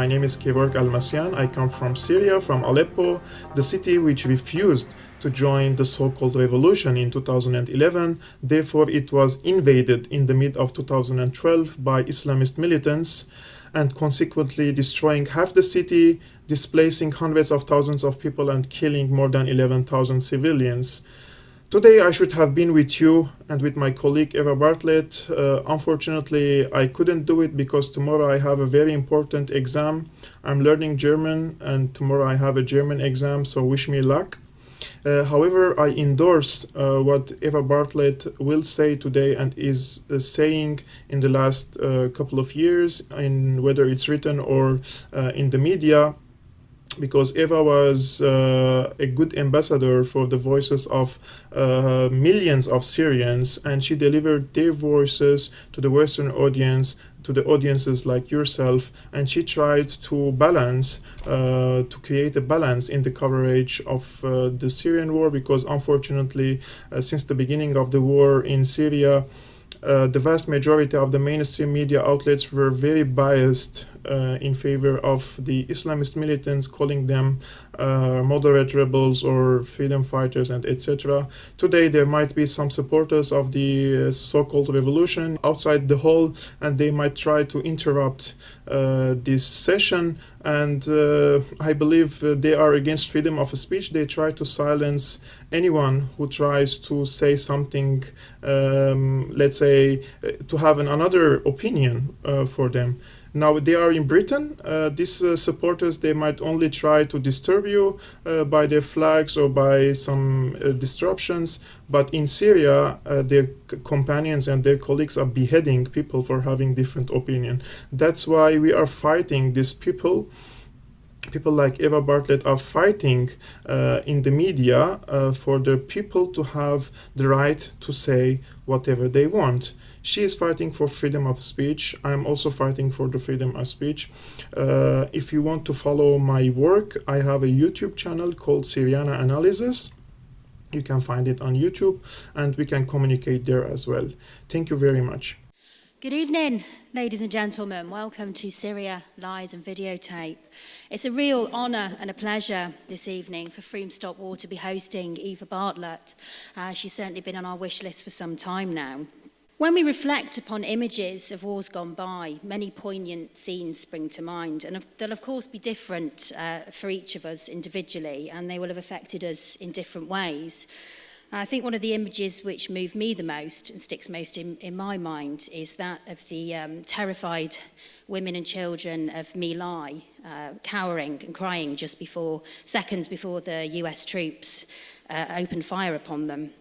My name is Kevork Almassian. I come from Syria, from Aleppo, the city which refused to join the so-called revolution in 2011. Therefore, it was invaded in the mid of 2012 by Islamist militants and consequently destroying half the city, displacing hundreds of thousands of people and killing more than 11,000 civilians. Today I should have been with you and with my colleague Eva Bartlett. Unfortunately, I couldn't do it because tomorrow I have a very important exam. I'm learning German and tomorrow I have a German exam, so wish me luck. However, I endorse what Eva Bartlett will say today and is saying in the last couple of years, in whether it's written or in the media, because Eva was a good ambassador for the voices of millions of Syrians, and she delivered their voices to the Western audience, to the audiences like yourself, and she tried to balance, to create a balance in the coverage of the Syrian war, because unfortunately, since the beginning of the war in Syria, the vast majority of the mainstream media outlets were very biased in favor of the Islamist militants, calling them moderate rebels or freedom fighters and etc. Today there might be some supporters of the so-called revolution outside the hall, and they might try to interrupt this session, and I believe they are against freedom of speech. They try to silence anyone who tries to say something, let's say, to have another opinion for them. Now they are in Britain. These supporters, they might only try to disturb you by their flags or by some disruptions, but in Syria their companions and their colleagues are beheading people for having different opinion. That's why we are fighting these people. People like Eva Bartlett are fighting in the media for the people to have the right to say whatever they want. She is fighting for freedom of speech. I'm also fighting for the freedom of speech. If you want to follow my work, I have a YouTube channel called Syrian Analysis. You can find it on YouTube, and we can communicate there as well. Thank you very much. Good evening, ladies and gentlemen. Welcome to Syria Lies and Videotape. It's a real honour and a pleasure this evening for Frome Stop War to be hosting Eva Bartlett. She's certainly been on our wish list for some time now. When we reflect upon images of wars gone by, many poignant scenes spring to mind, and they'll of course be different for each of us individually, and they will have affected us in different ways. I think one of the images which moved me the most and sticks most in my mind is that of the terrified women and children of My Lai, cowering and crying just seconds before the US troops opened fire upon them.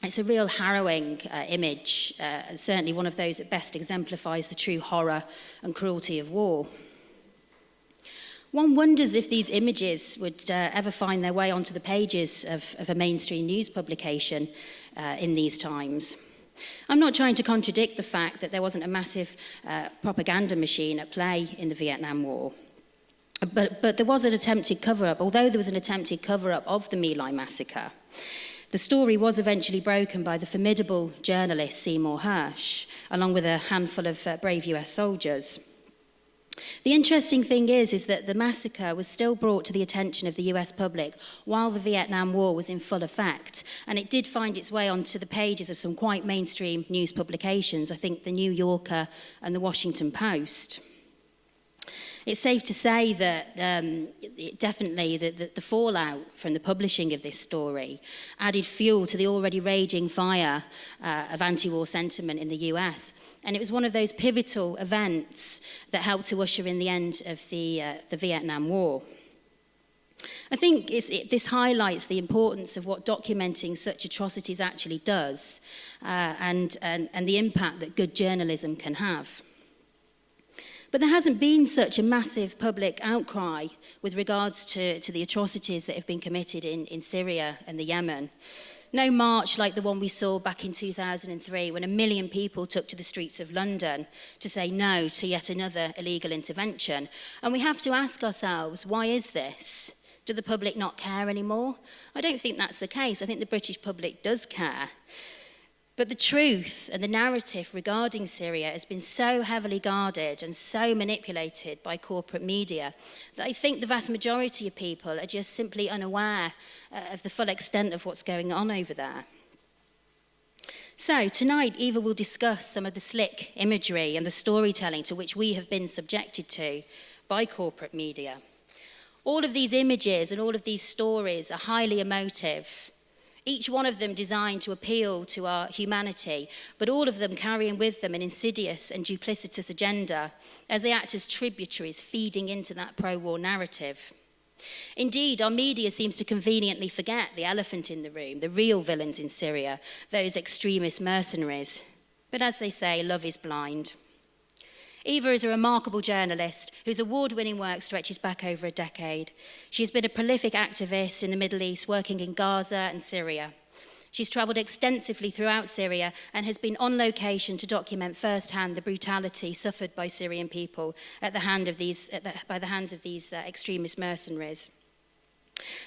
It's a real harrowing image, certainly one of those that best exemplifies the true horror and cruelty of war. One wonders if these images would ever find their way onto the pages of a mainstream news publication in these times. I'm not trying to contradict the fact that there wasn't a massive propaganda machine at play in the Vietnam War. But there was an attempted cover-up. Although there was an attempted cover-up of the My Lai massacre, the story was eventually broken by the formidable journalist Seymour Hersh, along with a handful of brave US soldiers. The interesting thing is that the massacre was still brought to the attention of the US public while the Vietnam War was in full effect, and it did find its way onto the pages of some quite mainstream news publications, I think the New Yorker and the Washington Post. It's safe to say that definitely the fallout from the publishing of this story added fuel to the already raging fire of anti-war sentiment in the US. And it was one of those pivotal events that helped to usher in the end of the Vietnam War. I think this highlights the importance of what documenting such atrocities actually does and the impact that good journalism can have. But there hasn't been such a massive public outcry with regards to the atrocities that have been committed in Syria and the Yemen. No march like the one we saw back in 2003 when 1 million people took to the streets of London to say no to yet another illegal intervention. And we have to ask ourselves, why is this? Do the public not care anymore? I don't think that's the case. I think the British public does care. But the truth and the narrative regarding Syria has been so heavily guarded and so manipulated by corporate media that I think the vast majority of people are just simply unaware of the full extent of what's going on over there. So tonight, Eva will discuss some of the slick imagery and the storytelling to which we have been subjected to by corporate media. All of these images and all of these stories are highly emotive, each one of them designed to appeal to our humanity, but all of them carrying with them an insidious and duplicitous agenda as they act as tributaries feeding into that pro-war narrative. Indeed, our media seems to conveniently forget the elephant in the room, the real villains in Syria, those extremist mercenaries. But as they say, love is blind. Eva is a remarkable journalist whose award-winning work stretches back over a decade. She has been a prolific activist in the Middle East, working in Gaza and Syria. She's travelled extensively throughout Syria and has been on location to document firsthand the brutality suffered by Syrian people by the hands of these extremist mercenaries.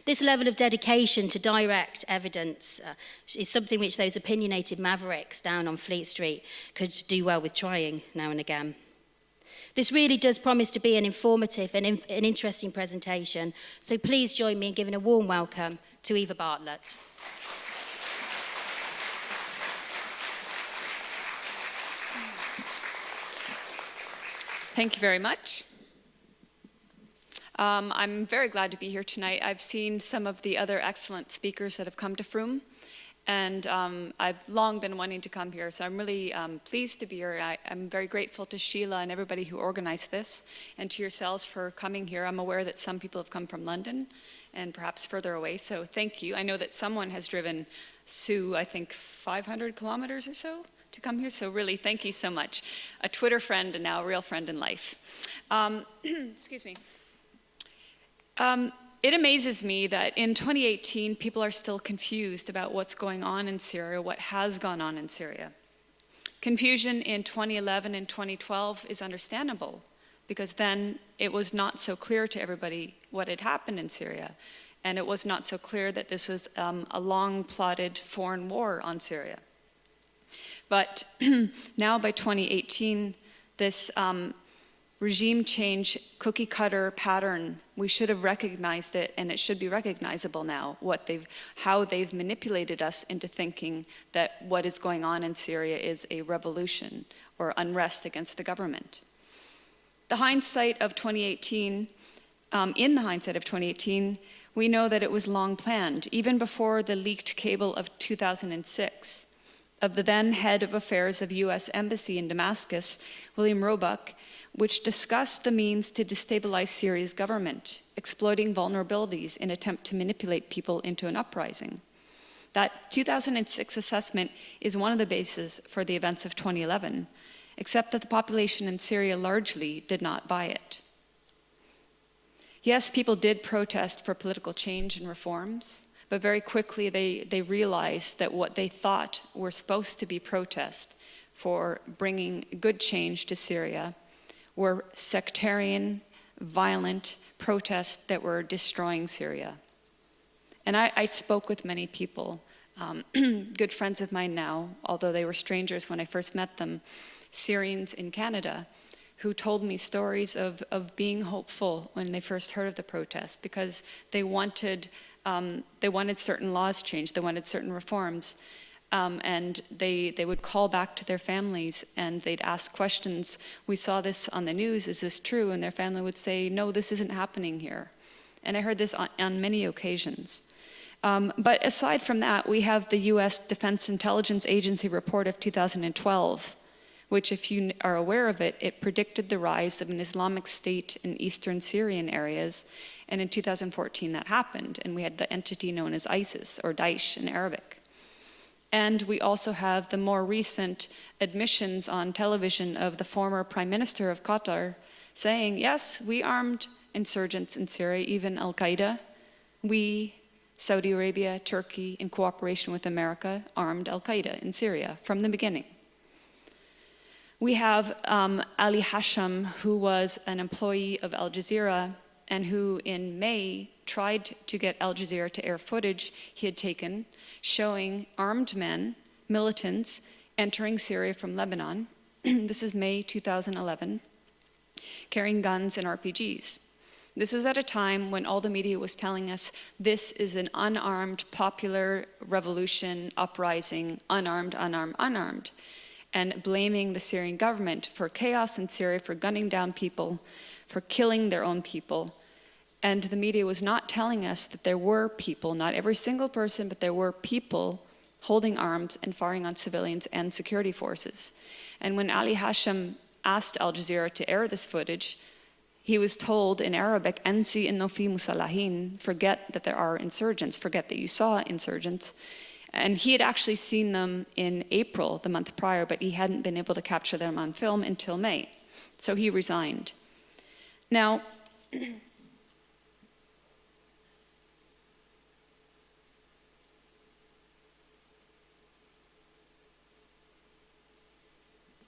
This level of dedication to direct evidence is something which those opinionated mavericks down on Fleet Street could do well with trying now and again. This really does promise to be an informative and an interesting presentation, so please join me in giving a warm welcome to Eva Bartlett. Thank you very much. I'm very glad to be here tonight. I've seen some of the other excellent speakers that have come to Frome, and I've long been wanting to come here, so I'm really pleased to be here. I'm very grateful to Sheila and everybody who organized this, and to yourselves for coming here. I'm aware that some people have come from London and perhaps further away, so thank you. I know that someone has driven Sue, I think, 500 kilometers or so to come here, so really thank you so much. A Twitter friend and now a real friend in life. Excuse me. It amazes me that in 2018, people are still confused about what's going on in Syria, what has gone on in Syria. Confusion in 2011 and 2012 is understandable, because then it was not so clear to everybody what had happened in Syria, and it was not so clear that this was a long-plotted foreign war on Syria. But now by 2018, this regime change cookie-cutter pattern, we should have recognized it, and it should be recognizable now, how they've manipulated us into thinking that what is going on in Syria is a revolution or unrest against the government. In the hindsight of 2018, we know that it was long planned, even before the leaked cable of 2006 of the then head of affairs of U.S. Embassy in Damascus, William Roebuck, which discussed the means to destabilize Syria's government, exploiting vulnerabilities in an attempt to manipulate people into an uprising. That 2006 assessment is one of the bases for the events of 2011, except that the population in Syria largely did not buy it. Yes, people did protest for political change and reforms, but very quickly they realized that what they thought were supposed to be protests for bringing good change to Syria were sectarian, violent protests that were destroying Syria. And I spoke with many people, good friends of mine now, although they were strangers when I first met them, Syrians in Canada, who told me stories of being hopeful when they first heard of the protest, because they wanted certain laws changed, they wanted certain reforms, and they would call back to their families and they'd ask questions. We saw this on the news, is this true? And their family would say, no, this isn't happening here. And I heard this on many occasions. But aside from that, we have the US Defense Intelligence Agency report of 2012, which, if you are aware of it, it predicted the rise of an Islamic State in eastern Syrian areas. And in 2014 that happened, and we had the entity known as ISIS, or Daesh in Arabic. And we also have the more recent admissions on television of the former Prime Minister of Qatar saying, yes, we armed insurgents in Syria, even Al-Qaeda. We, Saudi Arabia, Turkey, in cooperation with America, armed Al-Qaeda in Syria from the beginning. We have Ali Hasham, who was an employee of Al Jazeera and who in May tried to get Al Jazeera to air footage he had taken showing armed men, militants, entering Syria from Lebanon. This is May 2011, carrying guns and RPGs. This was at a time when all the media was telling us this is an unarmed, popular revolution, uprising, unarmed, unarmed, unarmed, and blaming the Syrian government for chaos in Syria, for gunning down people, for killing their own people. And the media was not telling us that there were people, not every single person, but there were people holding arms and firing on civilians and security forces. And when Ali Hasham asked Al Jazeera to air this footage, he was told in Arabic, "Ansi inno fi musalahin," forget that there are insurgents, forget that you saw insurgents. And he had actually seen them in April, the month prior, but he hadn't been able to capture them on film until May. So he resigned. Now,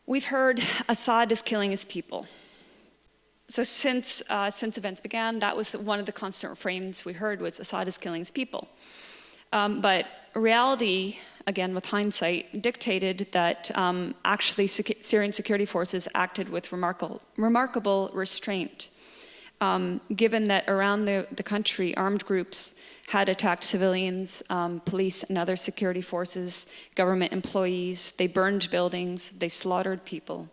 we've heard Assad is killing his people. So since events began, that was one of the constant refrains we heard was Assad is killing his people. But reality, again with hindsight, dictated that actually Syrian security forces acted with remarkable restraint, given that around the country armed groups had attacked civilians, police and other security forces, government employees. They burned buildings, they slaughtered people.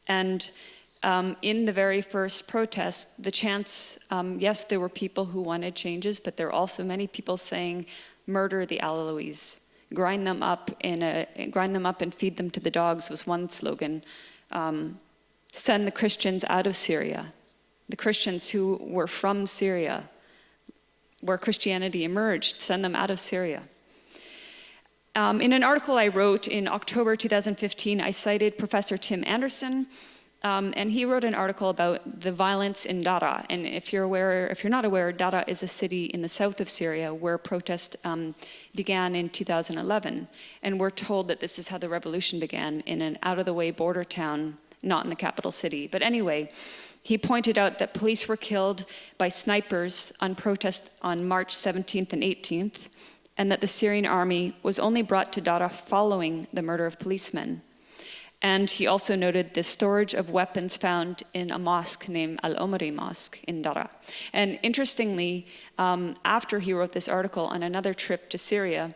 And in the very first protest, the chants, yes, there were people who wanted changes, but there were also many people saying, murder the Alawites, grind them up and feed them to the dogs was one slogan. Send the Christians out of Syria. The Christians who were from Syria, where Christianity emerged, send them out of Syria. In an article I wrote in October 2015, I cited Professor Tim Anderson, and he wrote an article about the violence in Daraa. And if you're not aware, Daraa is a city in the south of Syria where protest began in 2011. And we're told that this is how the revolution began, in an out-of-the-way border town, not in the capital city. But anyway, he pointed out that police were killed by snipers on protest on March 17th and 18th, and that the Syrian army was only brought to Daraa following the murder of policemen. And he also noted the storage of weapons found in a mosque named Al-Omari Mosque in Daraa. And interestingly, after he wrote this article on another trip to Syria,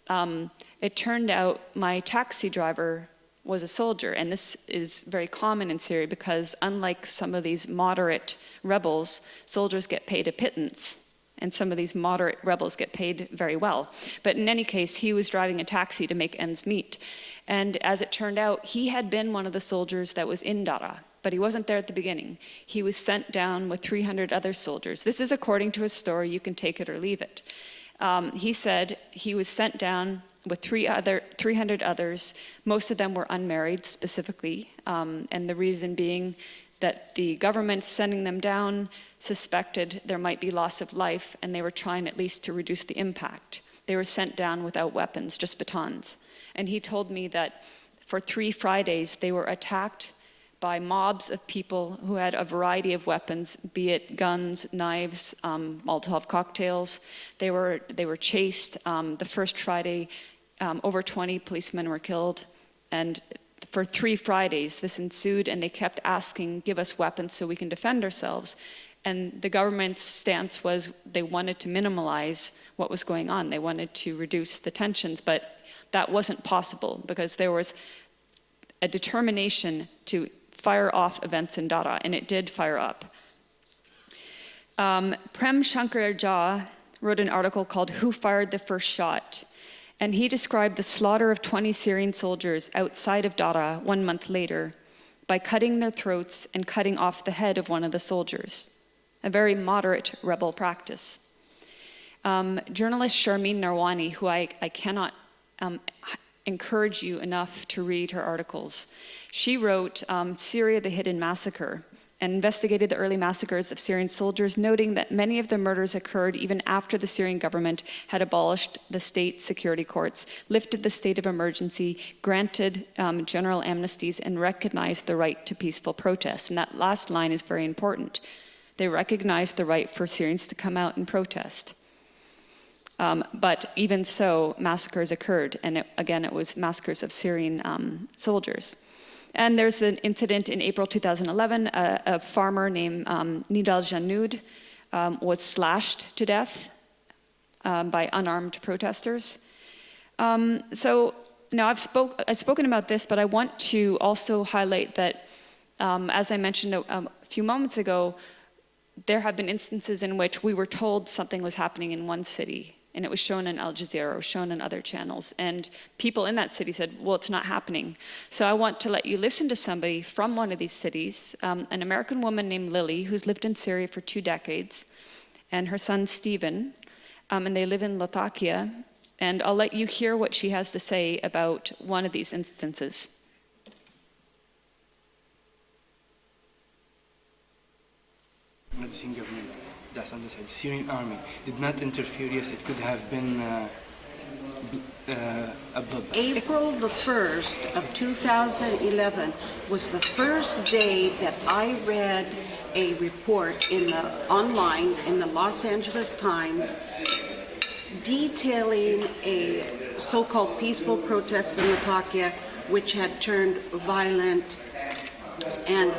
it turned out my taxi driver was a soldier. And this is very common in Syria because unlike some of these moderate rebels, soldiers get paid a pittance. And some of these moderate rebels get paid very well. But in any case, he was driving a taxi to make ends meet. And as it turned out, he had been one of the soldiers that was in Daraa, but he wasn't there at the beginning. He was sent down with 300 other soldiers. This is according to his story. You can take it or leave it. He said he was sent down with 300 others. Most of them were unmarried specifically, and the reason being that the government sending them down suspected there might be loss of life, and they were trying at least to reduce the impact. They were sent down without weapons, just batons. And he told me that for 3 Fridays, they were attacked by mobs of people who had a variety of weapons, be it guns, knives, Molotov cocktails. They were chased. The first Friday, over 20 policemen were killed. And for 3 Fridays, this ensued, and they kept asking, give us weapons so we can defend ourselves. And the government's stance was they wanted to minimize what was going on. They wanted to reduce the tensions, but that wasn't possible because there was a determination to fire off events in Dara, and it did fire up. Prem Shankar Jha wrote an article called Who Fired the First Shot? And he described the slaughter of 20 Syrian soldiers outside of Dara 1 month later by cutting their throats and cutting off the head of one of the soldiers, a very moderate rebel practice. Journalist Sharmeen Narwani, who I cannot encourage you enough to read her articles. She wrote Syria, the Hidden Massacre, and investigated the early massacres of Syrian soldiers, noting that many of the murders occurred even after the Syrian government had abolished the state security courts, lifted the state of emergency, granted general amnesties, and recognized the right to peaceful protest. And that last line is very important. They recognized the right for Syrians to come out and protest. But even so, massacres occurred, and it was massacres of Syrian soldiers. And there's an incident in April 2011, a farmer named Nidal Janud was slashed to death by unarmed protesters. So now I've spoken about this, but I want to also highlight that, as I mentioned a few moments ago, there have been instances in which we were told something was happening in one city, and it was shown in Al Jazeera or shown in other channels, and people in that city said, well, it's not happening. So I want to let you listen to somebody from one of these cities, an American woman named Lily, who's lived in Syria for 2 decades, and her son Stephen, and they live in Latakia, and I'll let you hear what she has to say about one of these instances. Noticing government that's on the side. The Syrian army did not interfere. Yes, it could have been a bloodbath. April the 1st of 2011 was the first day that I read a report online in the Los Angeles Times detailing a so-called peaceful protest in Latakia, which had turned violent, and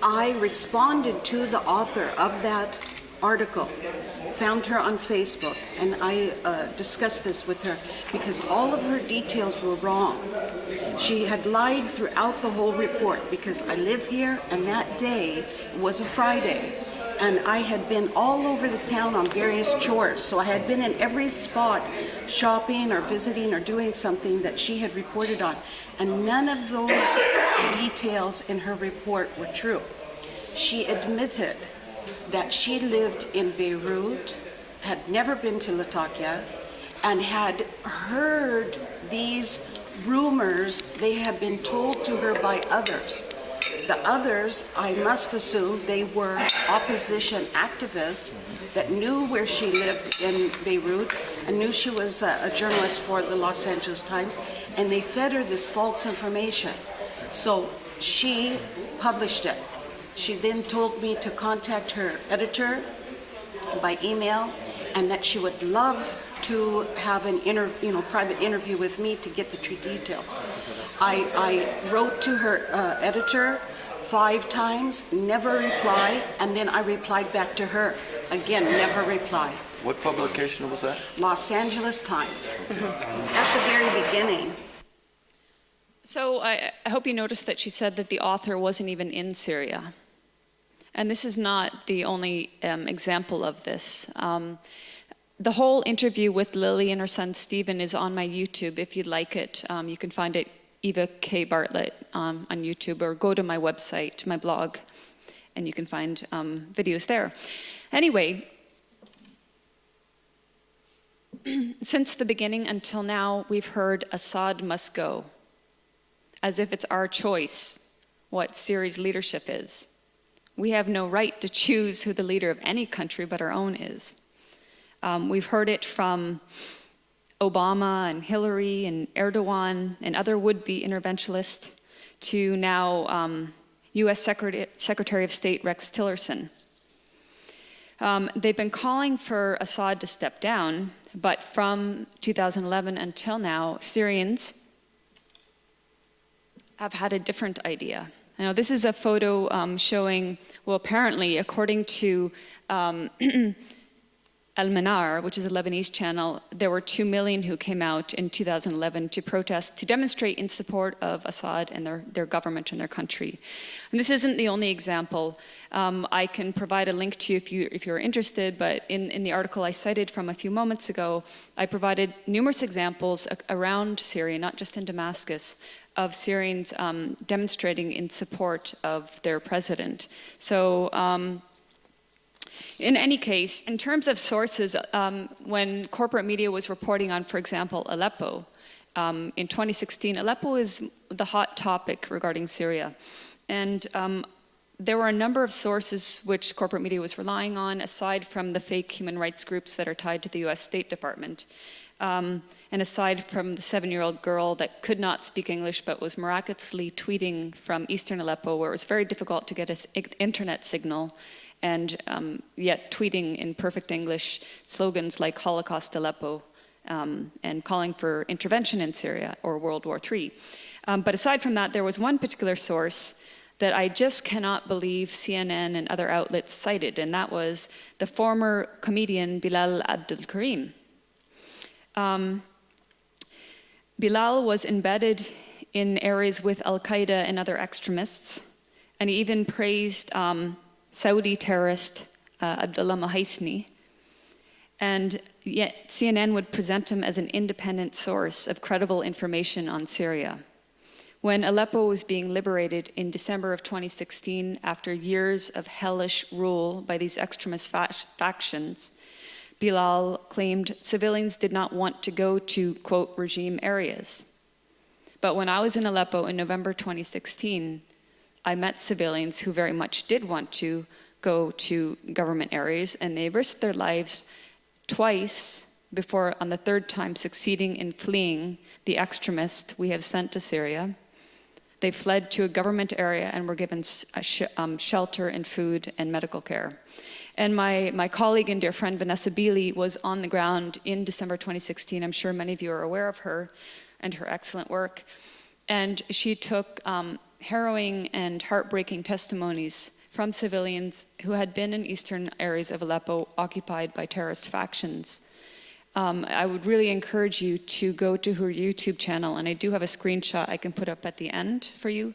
I responded to the author of that article, found her on Facebook, and I discussed this with her because all of her details were wrong. She had lied throughout the whole report because I live here, and that day was a Friday, and I had been all over the town on various chores, so I had been in every spot shopping or visiting or doing something that she had reported on, and none of those details in her report were true. She admitted that she lived in Beirut, had never been to Latakia, and had heard these rumors. They had been told to her by others. The others, I must assume, they were opposition activists that knew where she lived in Beirut and knew she was a journalist for the Los Angeles Times, and they fed her this false information. So she published it. She then told me to contact her editor by email, and that she would love to have an private interview with me to get the true details. I wrote to her editor 5 times, never replied, and then I replied back to her. Again, never replied. What publication was that? Los Angeles Times. At the very beginning. So I hope you noticed that she said that the author wasn't even in Syria. And this is not the only example of this. The whole interview with Lily and her son Stephen is on my YouTube if you'd like it. You can find it, Eva K. Bartlett, on YouTube, or go to my website, my blog, and you can find videos there. Anyway, since the beginning until now, we've heard Assad must go, as if it's our choice what Syria's leadership is. We have no right to choose who the leader of any country but our own is. We've heard it from Obama and Hillary and Erdogan and other would-be interventionists to now US Secretary of State Rex Tillerson. They've been calling for Assad to step down, but from 2011 until now, Syrians have had a different idea. Now, this is a photo showing, well, apparently, according to Al-Manar, which is a Lebanese channel, there were 2 million who came out in 2011 to protest, to demonstrate in support of Assad and their government and their country. And this isn't the only example. I can provide a link to you if you're interested, but in the article I cited from a few moments ago, I provided numerous examples around Syria, not just in Damascus, of Syrians demonstrating in support of their president. So, in any case, in terms of sources, when corporate media was reporting on, for example, Aleppo, in 2016, Aleppo is the hot topic regarding Syria. And there were a number of sources which corporate media was relying on, aside from the fake human rights groups that are tied to the US State Department. And aside from the 7-year-old girl that could not speak English but was miraculously tweeting from eastern Aleppo, where it was very difficult to get an internet signal, and yet tweeting in perfect English slogans like Holocaust Aleppo and calling for intervention in Syria or World War III. But aside from that, there was one particular source that I just cannot believe CNN and other outlets cited, and that was the former comedian Bilal Abdul Karim. Bilal was embedded in areas with Al-Qaeda and other extremists, and he even praised Saudi terrorist Abdullah Mahaisni, and yet CNN would present him as an independent source of credible information on Syria. When Aleppo was being liberated in December of 2016, after years of hellish rule by these extremist factions, Bilal claimed civilians did not want to go to, quote, regime areas. But when I was in Aleppo in November 2016, I met civilians who very much did want to go to government areas, and they risked their lives twice before, on the third time, succeeding in fleeing the extremists we have sent to Syria. They fled to a government area and were given shelter and food and medical care. And my colleague and dear friend Vanessa Beeley was on the ground in December 2016. I'm sure many of you are aware of her and her excellent work. And she took harrowing and heartbreaking testimonies from civilians who had been in eastern areas of Aleppo occupied by terrorist factions. I would really encourage you to go to her YouTube channel, and I do have a screenshot I can put up at the end for you.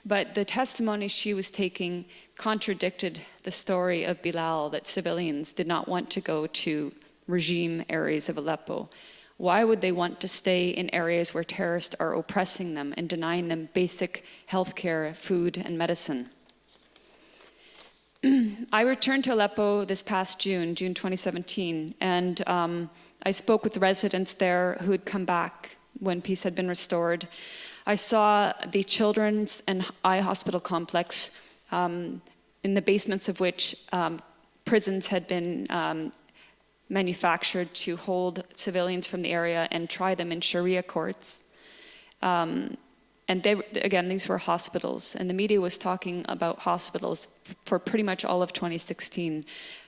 But the testimony she was taking contradicted the story of Bilal, that civilians did not want to go to regime areas of Aleppo. Why would they want to stay in areas where terrorists are oppressing them and denying them basic health care, food, and medicine? I returned to Aleppo this past June 2017, and I spoke with the residents there who had come back when peace had been restored. I saw the children's and eye hospital complex, in the basements of which prisons had been manufactured to hold civilians from the area and try them in Sharia courts. And again, these were hospitals, and the media was talking about hospitals for pretty much all of 2016,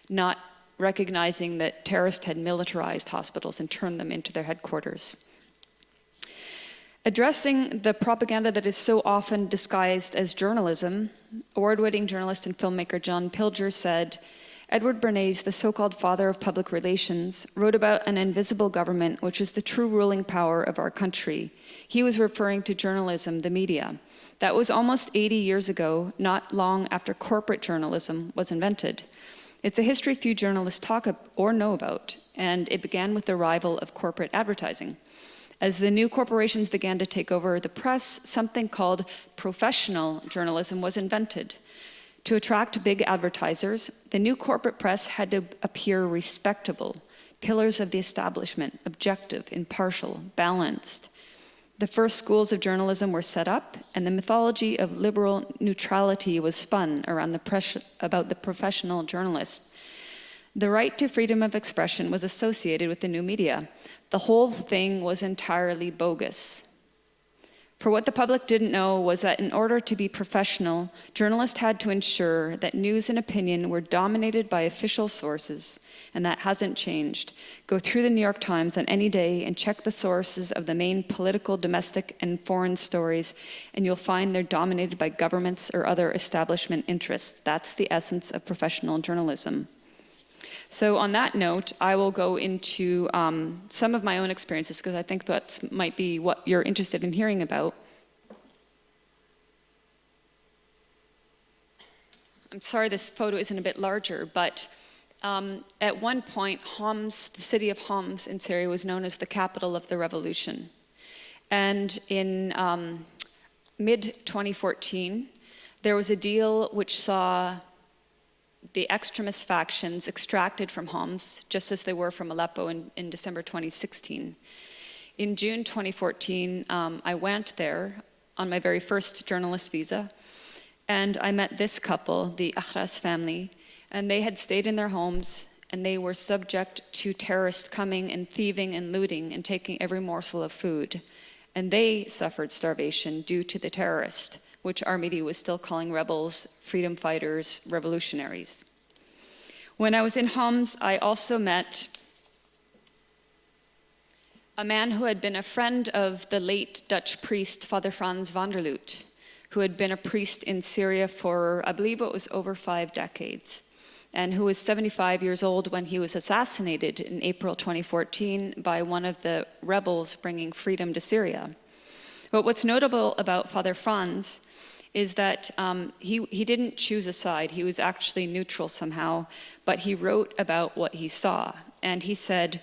not recognizing that terrorists had militarized hospitals and turned them into their headquarters. Addressing the propaganda that is so often disguised as journalism, award-winning journalist and filmmaker John Pilger said, Edward Bernays, the so-called father of public relations, wrote about an invisible government which is the true ruling power of our country. He was referring to journalism, the media. That was almost 80 years ago, not long after corporate journalism was invented. It's a history few journalists talk or know about, and it began with the arrival of corporate advertising. As the new corporations began to take over the press, something called professional journalism was invented. To attract big advertisers, the new corporate press had to appear respectable, pillars of the establishment, objective, impartial, balanced. The first schools of journalism were set up, and the mythology of liberal neutrality was spun around about the professional journalist. The right to freedom of expression was associated with the new media. The whole thing was entirely bogus. For what the public didn't know was that in order to be professional, journalists had to ensure that news and opinion were dominated by official sources, and that hasn't changed. Go through the New York Times on any day and check the sources of the main political, domestic, and foreign stories, and you'll find they're dominated by governments or other establishment interests. That's the essence of professional journalism. So on that note, I will go into some of my own experiences, because I think that might be what you're interested in hearing about. I'm sorry this photo isn't a bit larger, but at one point, Homs, the city of Homs in Syria, was known as the capital of the revolution. And in mid-2014, there was a deal which saw the extremist factions extracted from Homs, just as they were from Aleppo in December 2016. In June 2014, I went there on my very first journalist visa, and I met this couple, the Akhras family, and they had stayed in their homes, and they were subject to terrorists coming and thieving and looting and taking every morsel of food. And they suffered starvation due to the terrorists, which our media was still calling rebels, freedom fighters, revolutionaries. When I was in Homs, I also met a man who had been a friend of the late Dutch priest, Father Frans van der Loot, who had been a priest in Syria for, I believe it was over 5 decades, and who was 75 years old when he was assassinated in April 2014 by one of the rebels bringing freedom to Syria. But what's notable about Father Frans is that he didn't choose a side. He was actually neutral somehow, but he wrote about what he saw. And he said,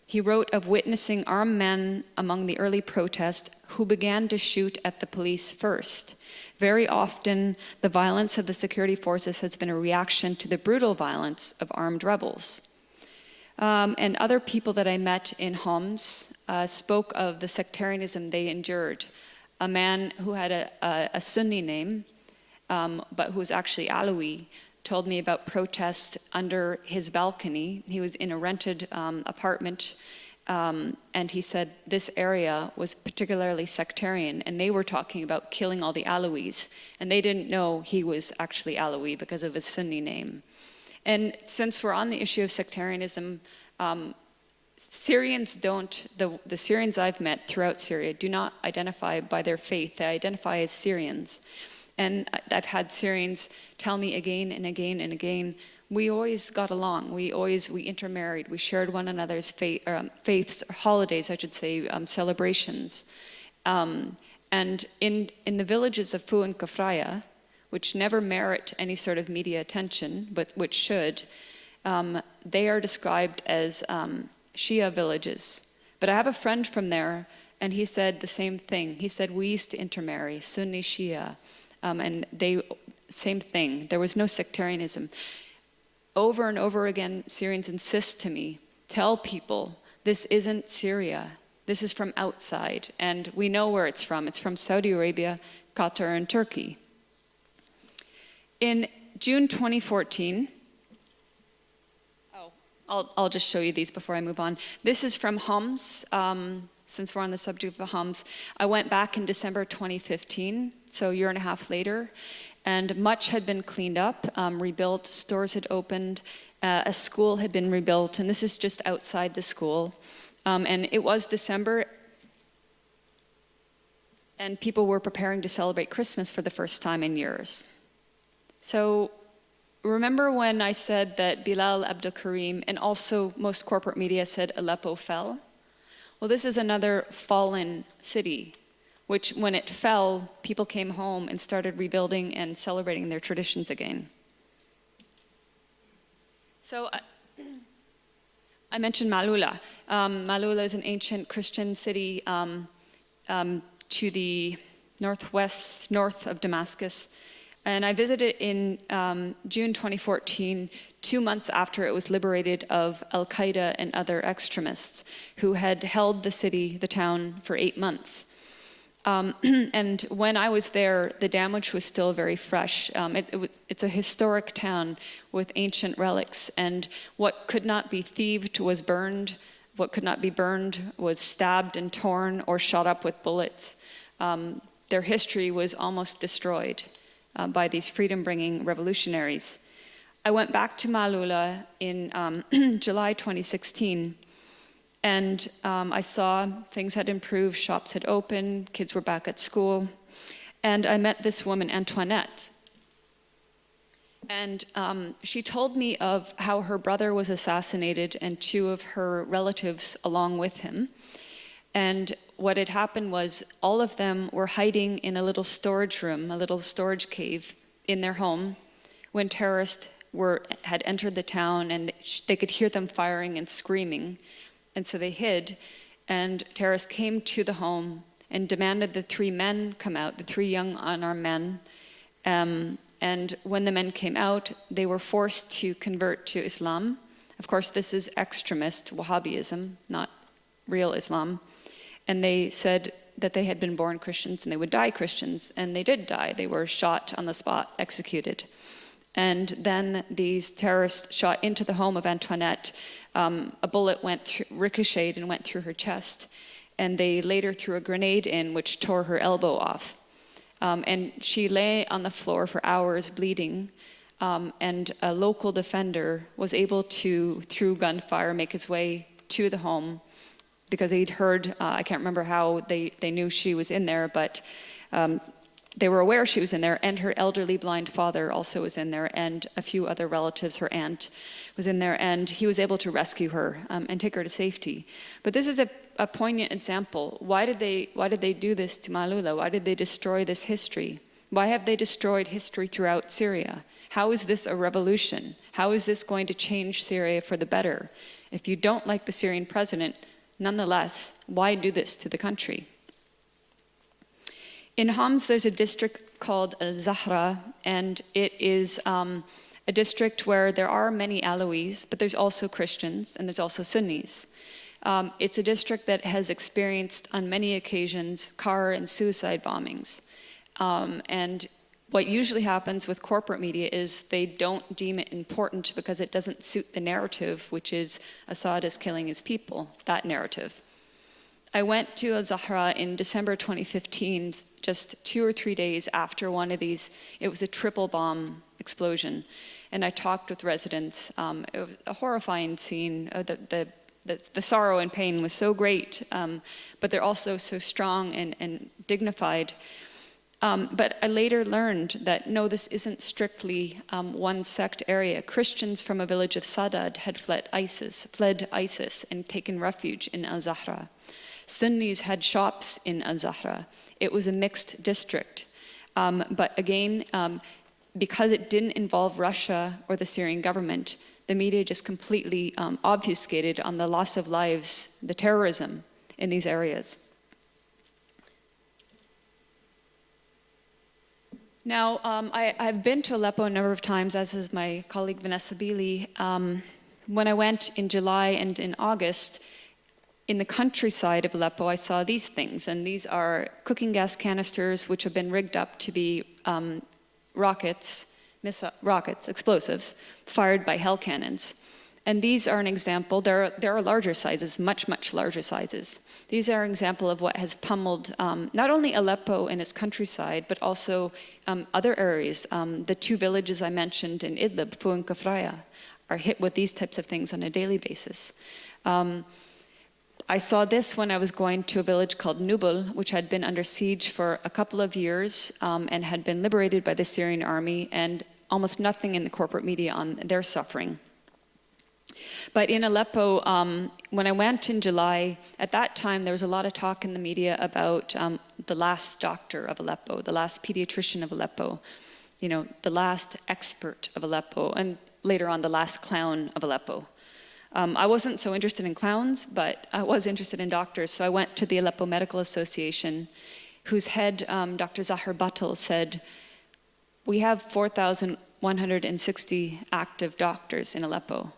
he wrote of witnessing armed men among the early protests who began to shoot at the police first. Very often, the violence of the security forces has been a reaction to the brutal violence of armed rebels. And other people that I met in Homs spoke of the sectarianism they endured. A man who had a Sunni name, but who was actually Alawi, told me about protests under his balcony. He was in a rented apartment, and he said this area was particularly sectarian, and they were talking about killing all the Alawis, and they didn't know he was actually Alawi because of his Sunni name. And since we're on the issue of sectarianism, Syrians don't, the Syrians I've met throughout Syria do not identify by their faith. They identify as Syrians. And I've had Syrians tell me again and again and again, we always got along. We intermarried. We shared one another's faiths, or holidays, I should say, celebrations. And in the villages of Fu and Kafraya, which never merit any sort of media attention, but which should, they are described as Shia villages. But I have a friend from there, and he said the same thing. He said, we used to intermarry, Sunni, Shia, and same thing. There was no sectarianism. Over and over again, Syrians insist to me, tell people, this isn't Syria. This is from outside, and we know where it's from. It's from Saudi Arabia, Qatar, and Turkey. In June 2014, I'll just show you these before I move on. This is from Homs, since we're on the subject of Homs. I went back in December 2015, so a year and a half later, and much had been cleaned up, rebuilt, stores had opened, a school had been rebuilt, and this is just outside the school. And it was December, and people were preparing to celebrate Christmas for the first time in years. So remember when I said that Bilal Abdul Karim and also most corporate media said Aleppo fell? Well, this is another fallen city, which when it fell, people came home and started rebuilding and celebrating their traditions again. So I mentioned Malula. Malula is an ancient Christian city to the north of Damascus. And I visited in June 2014, 2 months after it was liberated of Al-Qaeda and other extremists who had held the city, the town, for 8 months. And when I was there, the damage was still very fresh. It's a historic town with ancient relics, and what could not be thieved was burned. What could not be burned was stabbed and torn or shot up with bullets. Their history was almost destroyed by these freedom-bringing revolutionaries. I went back to Malula in July 2016, and I saw things had improved, shops had opened, kids were back at school, and I met this woman, Antoinette. And she told me of how her brother was assassinated and 2 of her relatives along with him. And what had happened was all of them were hiding in a little storage room, a little storage cave in their home when terrorists had entered the town, and they could hear them firing and screaming. And so they hid, and terrorists came to the home and demanded the 3 men come out, the 3 young unarmed men. And when the men came out, they were forced to convert to Islam. Of course, this is extremist Wahhabism, not real Islam. And they said that they had been born Christians and they would die Christians, and they did die. They were shot on the spot, executed. And then these terrorists shot into the home of Antoinette. A bullet ricocheted and went through her chest. And they later threw a grenade in, which tore her elbow off. And she lay on the floor for hours bleeding. And a local defender was able to, through gunfire, make his way to the home because he'd heard, I can't remember how they knew she was in there, but they were aware she was in there, and her elderly blind father also was in there, and a few other relatives, her aunt was in there, and he was able to rescue her and take her to safety. But this is a poignant example. Why did they do this to Malula? Why did they destroy this history? Why have they destroyed history throughout Syria? How is this a revolution? How is this going to change Syria for the better? If you don't like the Syrian president, nonetheless, why do this to the country? In Homs, there's a district called Al-Zahra, and it is a district where there are many Alawis, but there's also Christians, and there's also Sunnis. It's a district that has experienced, on many occasions, car and suicide bombings. And what usually happens with corporate media is they don't deem it important because it doesn't suit the narrative, which is Assad is killing his people, that narrative. I went to Al-Zahra in December 2015, just 2 or 3 days after one of these. It was a triple bomb explosion, and I talked with residents. It was a horrifying scene. The sorrow and pain was so great, but they're also so strong and dignified. But I later learned that, no, this isn't strictly one sect area. Christians from a village of Sadad had fled ISIS and taken refuge in Al-Zahra. Sunnis had shops in Al-Zahra. It was a mixed district. But again, because it didn't involve Russia or the Syrian government, the media just completely obfuscated on the loss of lives, the terrorism in these areas. Now, I've been to Aleppo a number of times, as has my colleague Vanessa Beeley. When I went in July and in August, in the countryside of Aleppo, I saw these things, and these are cooking gas canisters which have been rigged up to be rockets, explosives, fired by hell cannons. And these are an example. There are larger sizes, much, much larger sizes. These are an example of what has pummeled not only Aleppo and its countryside, but also other areas. The 2 villages I mentioned in Idlib, Fu and Kafraya, are hit with these types of things on a daily basis. I saw this when I was going to a village called Nubal, which had been under siege for a couple of years and had been liberated by the Syrian army, and almost nothing in the corporate media on their suffering. But in Aleppo, when I went in July, at that time there was a lot of talk in the media about the last doctor of Aleppo, the last pediatrician of Aleppo, the last expert of Aleppo, and later on the last clown of Aleppo. I wasn't so interested in clowns, but I was interested in doctors, so I went to the Aleppo Medical Association, whose head, Dr. Zahar Battle, said, "We have 4,160 active doctors in Aleppo."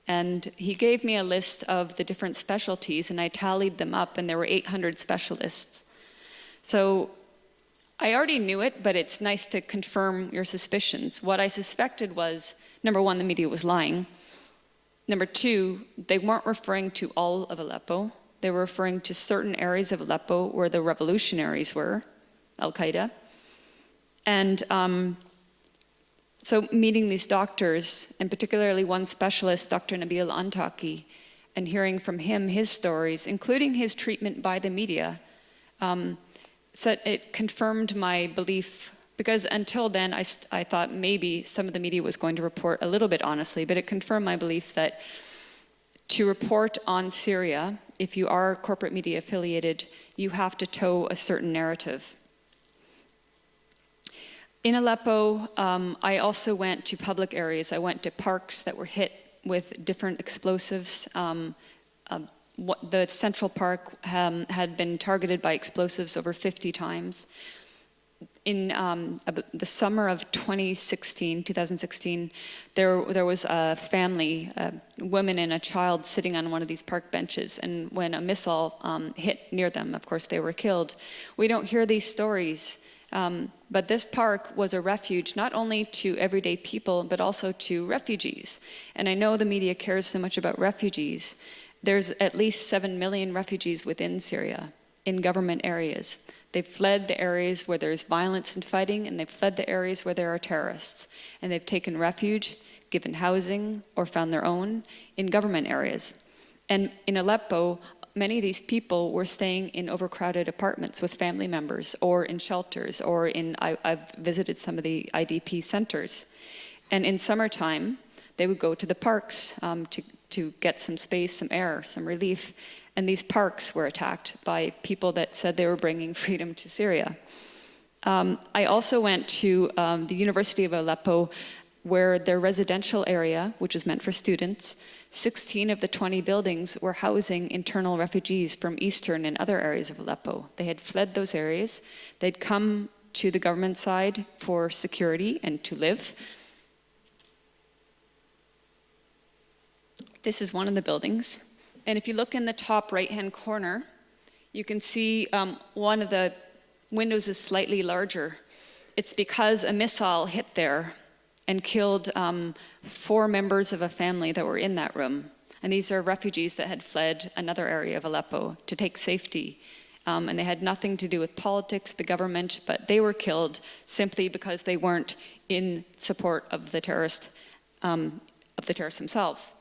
And he gave me a list of the different specialties, and I tallied them up, and there were 800 specialists. So I already knew it, but it's nice to confirm your suspicions. What I suspected was, number one, the media was lying. Number two, they weren't referring to all of Aleppo. They were referring to certain areas of Aleppo where the revolutionaries were, Al-Qaeda. And so meeting these doctors, and particularly one specialist, Dr. Nabil Antaki, and hearing from him his stories, including his treatment by the media, so it confirmed my belief, because until then I thought maybe some of the media was going to report a little bit honestly, but it confirmed my belief that to report on Syria, if you are corporate media affiliated, you have to toe a certain narrative. In Aleppo, I also went to public areas. I went to parks that were hit with different explosives. The Central Park had been targeted by explosives over 50 times. In the summer of 2016, there was a family, a woman and a child sitting on one of these park benches, and when a missile hit near them, of course, they were killed. We don't hear these stories, but this park was a refuge not only to everyday people, but also to refugees. And I know the media cares so much about refugees. There's at least 7 million refugees within Syria, in government areas. They've fled the areas where there's violence and fighting, and they've fled the areas where there are terrorists. And they've taken refuge, given housing, or found their own in government areas. And in Aleppo, many of these people were staying in overcrowded apartments with family members, or in shelters, or I've visited some of the IDP centers. And in summertime, they would go to the parks to get some space, some air, some relief. And these parks were attacked by people that said they were bringing freedom to Syria. I also went to the University of Aleppo, where their residential area, which was meant for students, 16 of the 20 buildings were housing internal refugees from eastern and other areas of Aleppo. They had fled those areas. They'd come to the government side for security and to live. This is one of the buildings. And if you look in the top right-hand corner, you can see one of the windows is slightly larger. It's because a missile hit there and killed 4 members of a family that were in that room. And these are refugees that had fled another area of Aleppo to take safety. And they had nothing to do with politics, the government, but they were killed simply because they weren't in support of the terrorists themselves.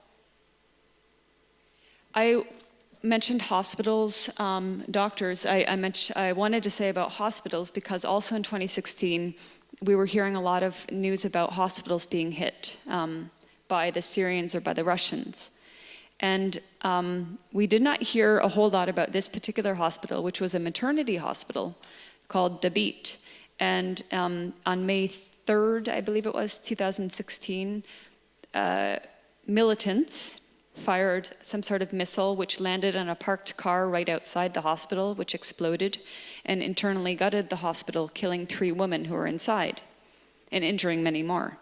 I mentioned hospitals, doctors. I wanted to say about hospitals because also in 2016, we were hearing a lot of news about hospitals being hit by the Syrians or by the Russians. And we did not hear a whole lot about this particular hospital, which was a maternity hospital called Dabit. And on May 3rd, I believe it was, 2016, militants fired some sort of missile which landed on a parked car right outside the hospital, which exploded and internally gutted the hospital, killing 3 women who were inside and injuring many more.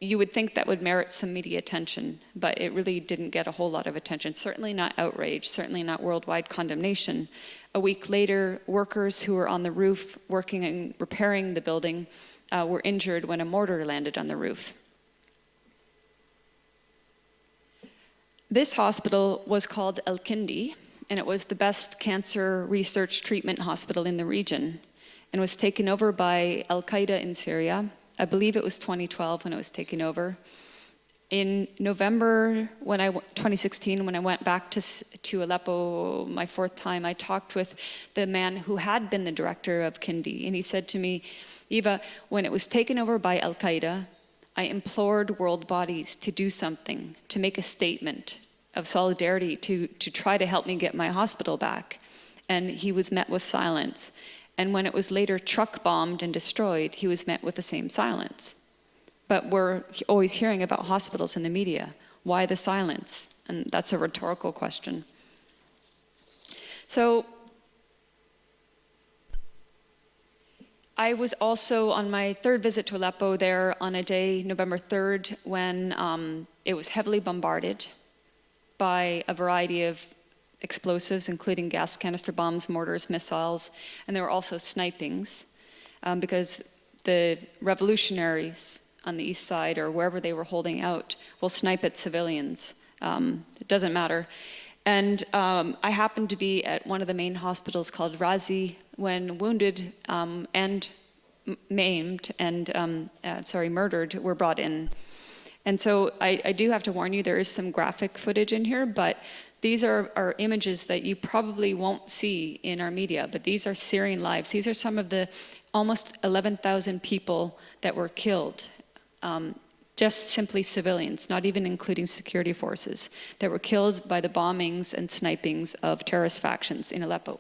You would think that would merit some media attention, but it really didn't get a whole lot of attention. Certainly not outrage, certainly not worldwide condemnation. A week later, workers who were on the roof working and repairing the building were injured when a mortar landed on the roof. This hospital was called Al-Kindi, and it was the best cancer research treatment hospital in the region, and was taken over by Al-Qaeda in Syria. I believe it was 2012 when it was taken over. In November 2016, when I went back to Aleppo my 4th time, I talked with the man who had been the director of Kindi, and he said to me, Eva, when it was taken over by Al-Qaeda, I implored world bodies to do something, to make a statement of solidarity, to try to help me get my hospital back. And he was met with silence. And when it was later truck bombed and destroyed, he was met with the same silence. But we're always hearing about hospitals in the media. Why the silence? And that's a rhetorical question. So I was also on my 3rd visit to Aleppo there on a day, November 3rd, when it was heavily bombarded by a variety of explosives, including gas canister bombs, mortars, missiles, and there were also snipings, because the revolutionaries on the east side or wherever they were holding out will snipe at civilians. It doesn't matter. And I happened to be at one of the main hospitals called Razi when wounded and maimed and, murdered were brought in. And so I do have to warn you, there is some graphic footage in here, but these are images that you probably won't see in our media, but these are Syrian lives. These are some of the almost 11,000 people that were killed. Just simply civilians, not even including security forces, that were killed by the bombings and snipings of terrorist factions in Aleppo.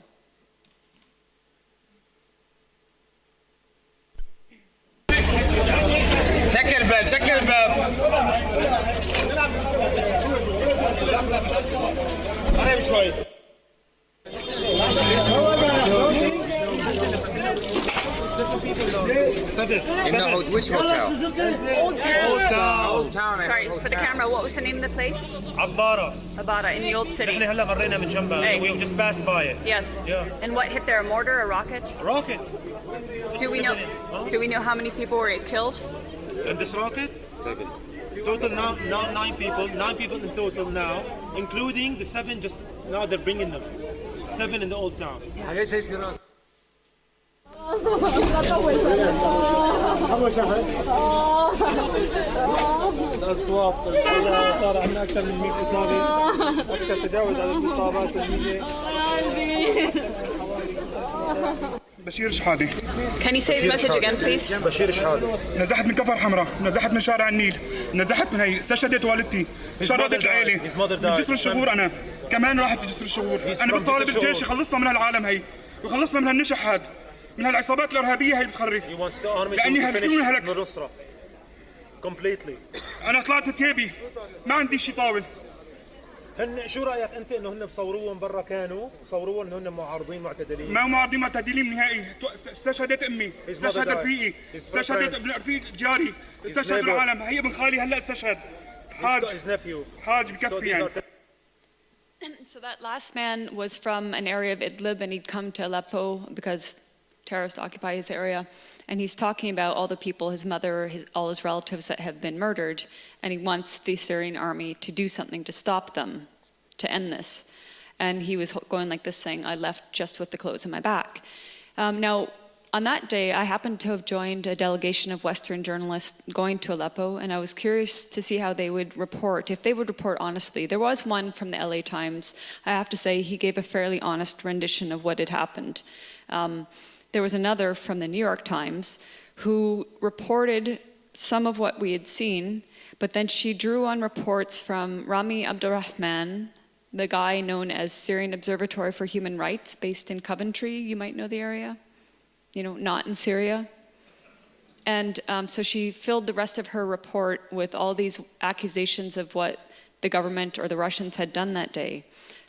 سكر الباب سكر الباب قريب شوي Which hotel? Old Town. Sorry, for the camera, what was the name of the place? Abara, in the old city. Hey. We just passed by it. Yes. Yeah. And what hit there, a mortar, a rocket? A rocket. Do we know how many people were killed? And this rocket? 7. Total now 9 people. 9 people in total now, including the 7 just now they're bringing them. 7 in the old town. الأصوات صار عندنا أكثر من 100 إصابة أكثر تجاوز على الإصابات بشير شحادة. Can you say the message again, please? بشير شحادة. نزحت من كفر حمراء، نزحت من شارع النيل، نزحت من هي، استشهدت والدتي، شردت العائلة، من جسر الشغور أنا، كمان راحت جسر الشغور، أنا بطالب الجيش يخلصنا من هالعالم هي، ويخلصنا من هالنشح هاد، من هالعصابات الإرهابية هي اللي بتخرب. لأني هلكوني هلك. Completely. أنا طلعت بتيابي، ما عندي شي طاول. هن شو رايك انت انه هن بصوروهم برا كانوا بصوروهم انه هن معارضين معتدلين؟ ما معارضين معتدلين نهائي، استشهدت امي، استشهد رفيقي، استشهدت ابن رفيقي جاري، استشهد العالم، هي ابن خالي هلا استشهد. حاج بكفي يعني. So that last man was from an area of Idlib and he'd come to Aleppo because terrorists occupy his area, and he's talking about all the people, his mother, all his relatives that have been murdered, and he wants the Syrian army to do something to stop them, to end this. And he was going like this, saying, I left just with the clothes on my back. Now, on that day, I happened to have joined a delegation of Western journalists going to Aleppo, and I was curious to see how they would report, if they would report honestly. There was one from the LA Times. I have to say, he gave a fairly honest rendition of what had happened. There was another from the New York Times who reported some of what we had seen, but then she drew on reports from Rami Abdurrahman, the guy known as Syrian Observatory for Human Rights, based in Coventry. You might know the area, not in Syria. And so she filled the rest of her report with all these accusations of what the government or the Russians had done that day.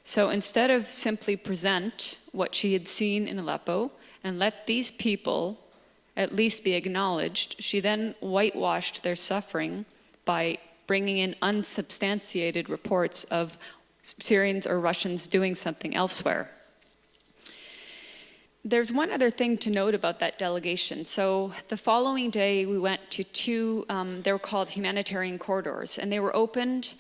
So instead of simply present what she had seen in Aleppo, and let these people at least be acknowledged, she then whitewashed their suffering by bringing in unsubstantiated reports of Syrians or Russians doing something elsewhere. There's one other thing to note about that delegation. So the following day, we went to 2, they were called humanitarian corridors, and they were opened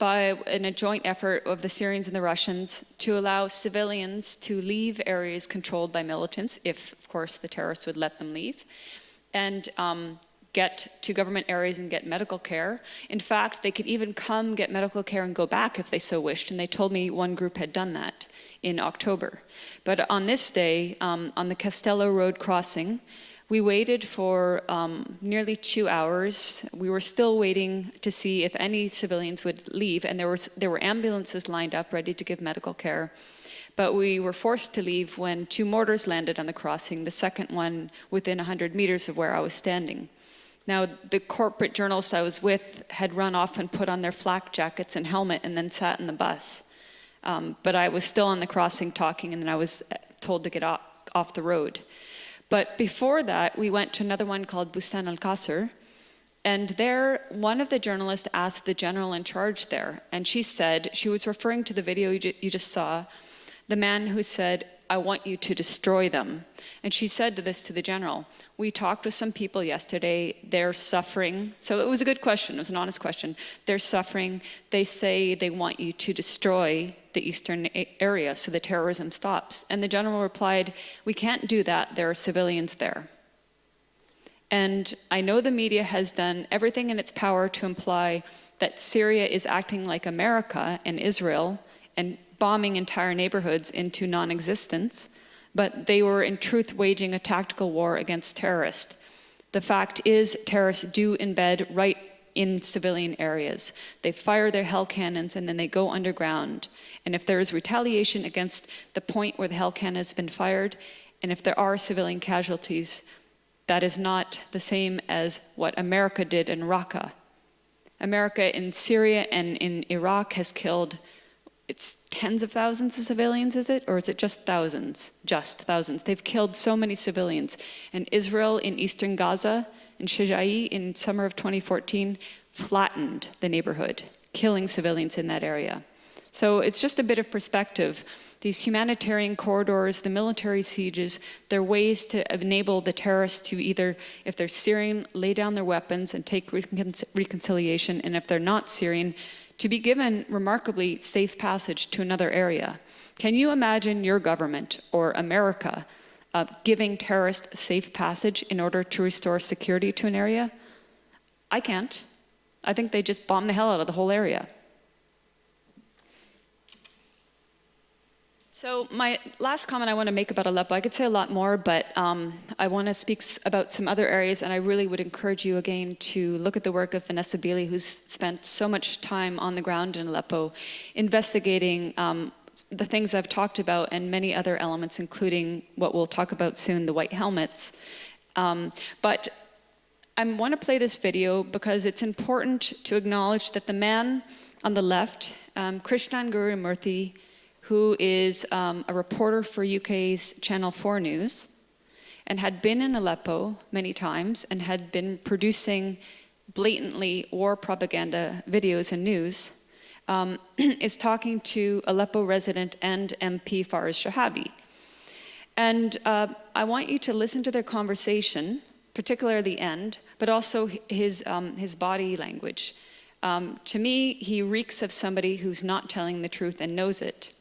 in a joint effort of the Syrians and the Russians to allow civilians to leave areas controlled by militants, if, of course, the terrorists would let them leave, and get to government areas and get medical care. In fact, they could even come get medical care and go back if they so wished, and they told me one group had done that in October. But on this day, on the Castello Road crossing, we waited for nearly 2 hours. We were still waiting to see if any civilians would leave, and there were ambulances lined up ready to give medical care. But we were forced to leave when 2 mortars landed on the crossing, the second one within 100 meters of where I was standing. Now, the corporate journalists I was with had run off and put on their flak jackets and helmet and then sat in the bus. But I was still on the crossing talking, and then I was told to get off the road. But before that, we went to another one called Bustan al-Qasr, And there, one of the journalists asked the general in charge there, and she said, she was referring to the video you just saw, the man who said, "I want you to destroy them." And she said this to the general. "We talked with some people yesterday, they're suffering." So it was a good question, it was an honest question. "They're suffering, they say they want you to destroy the eastern area so the terrorism stops." And the general replied, "We can't do that, there are civilians there." And I know the media has done everything in its power to imply that Syria is acting like America and Israel and bombing entire neighborhoods into non-existence, but they were in truth waging a tactical war against terrorists. The fact is, terrorists do embed right in civilian areas. They fire their hell cannons and then they go underground. And if there is retaliation against the point where the hell cannon has been fired, and if there are civilian casualties, that is not the same as what America did in Raqqa. America in Syria and in Iraq has killed, it's tens of thousands of civilians, is it? Or is it just thousands? Just thousands. They've killed so many civilians. And Israel in eastern Gaza, in Shijai in summer of 2014, flattened the neighborhood, killing civilians in that area. So it's just a bit of perspective. These humanitarian corridors, the military sieges, they're ways to enable the terrorists to either, if they're Syrian, lay down their weapons and take reconciliation, and if they're not Syrian, to be given remarkably safe passage to another area. Can you imagine your government or America giving terrorists safe passage in order to restore security to an area? I can't. I think they just bomb the hell out of the whole area. So my last comment I want to make about Aleppo, I could say a lot more, but I want to speak about some other areas, and I really would encourage you again to look at the work of Vanessa Beeley, who's spent so much time on the ground in Aleppo investigating the things I've talked about and many other elements, including what we'll talk about soon, the white helmets. But I want to play this video because it's important to acknowledge that the man on the left, Krishnan Gurumurthy, who is a reporter for UK's Channel 4 News, and had been in Aleppo many times and had been producing blatantly war propaganda videos and news, is talking to Aleppo resident and MP Faraz Shahabi. And I want you to listen to their conversation, particularly the end, but also his body language. To me, he reeks of somebody who's not telling the truth and knows it.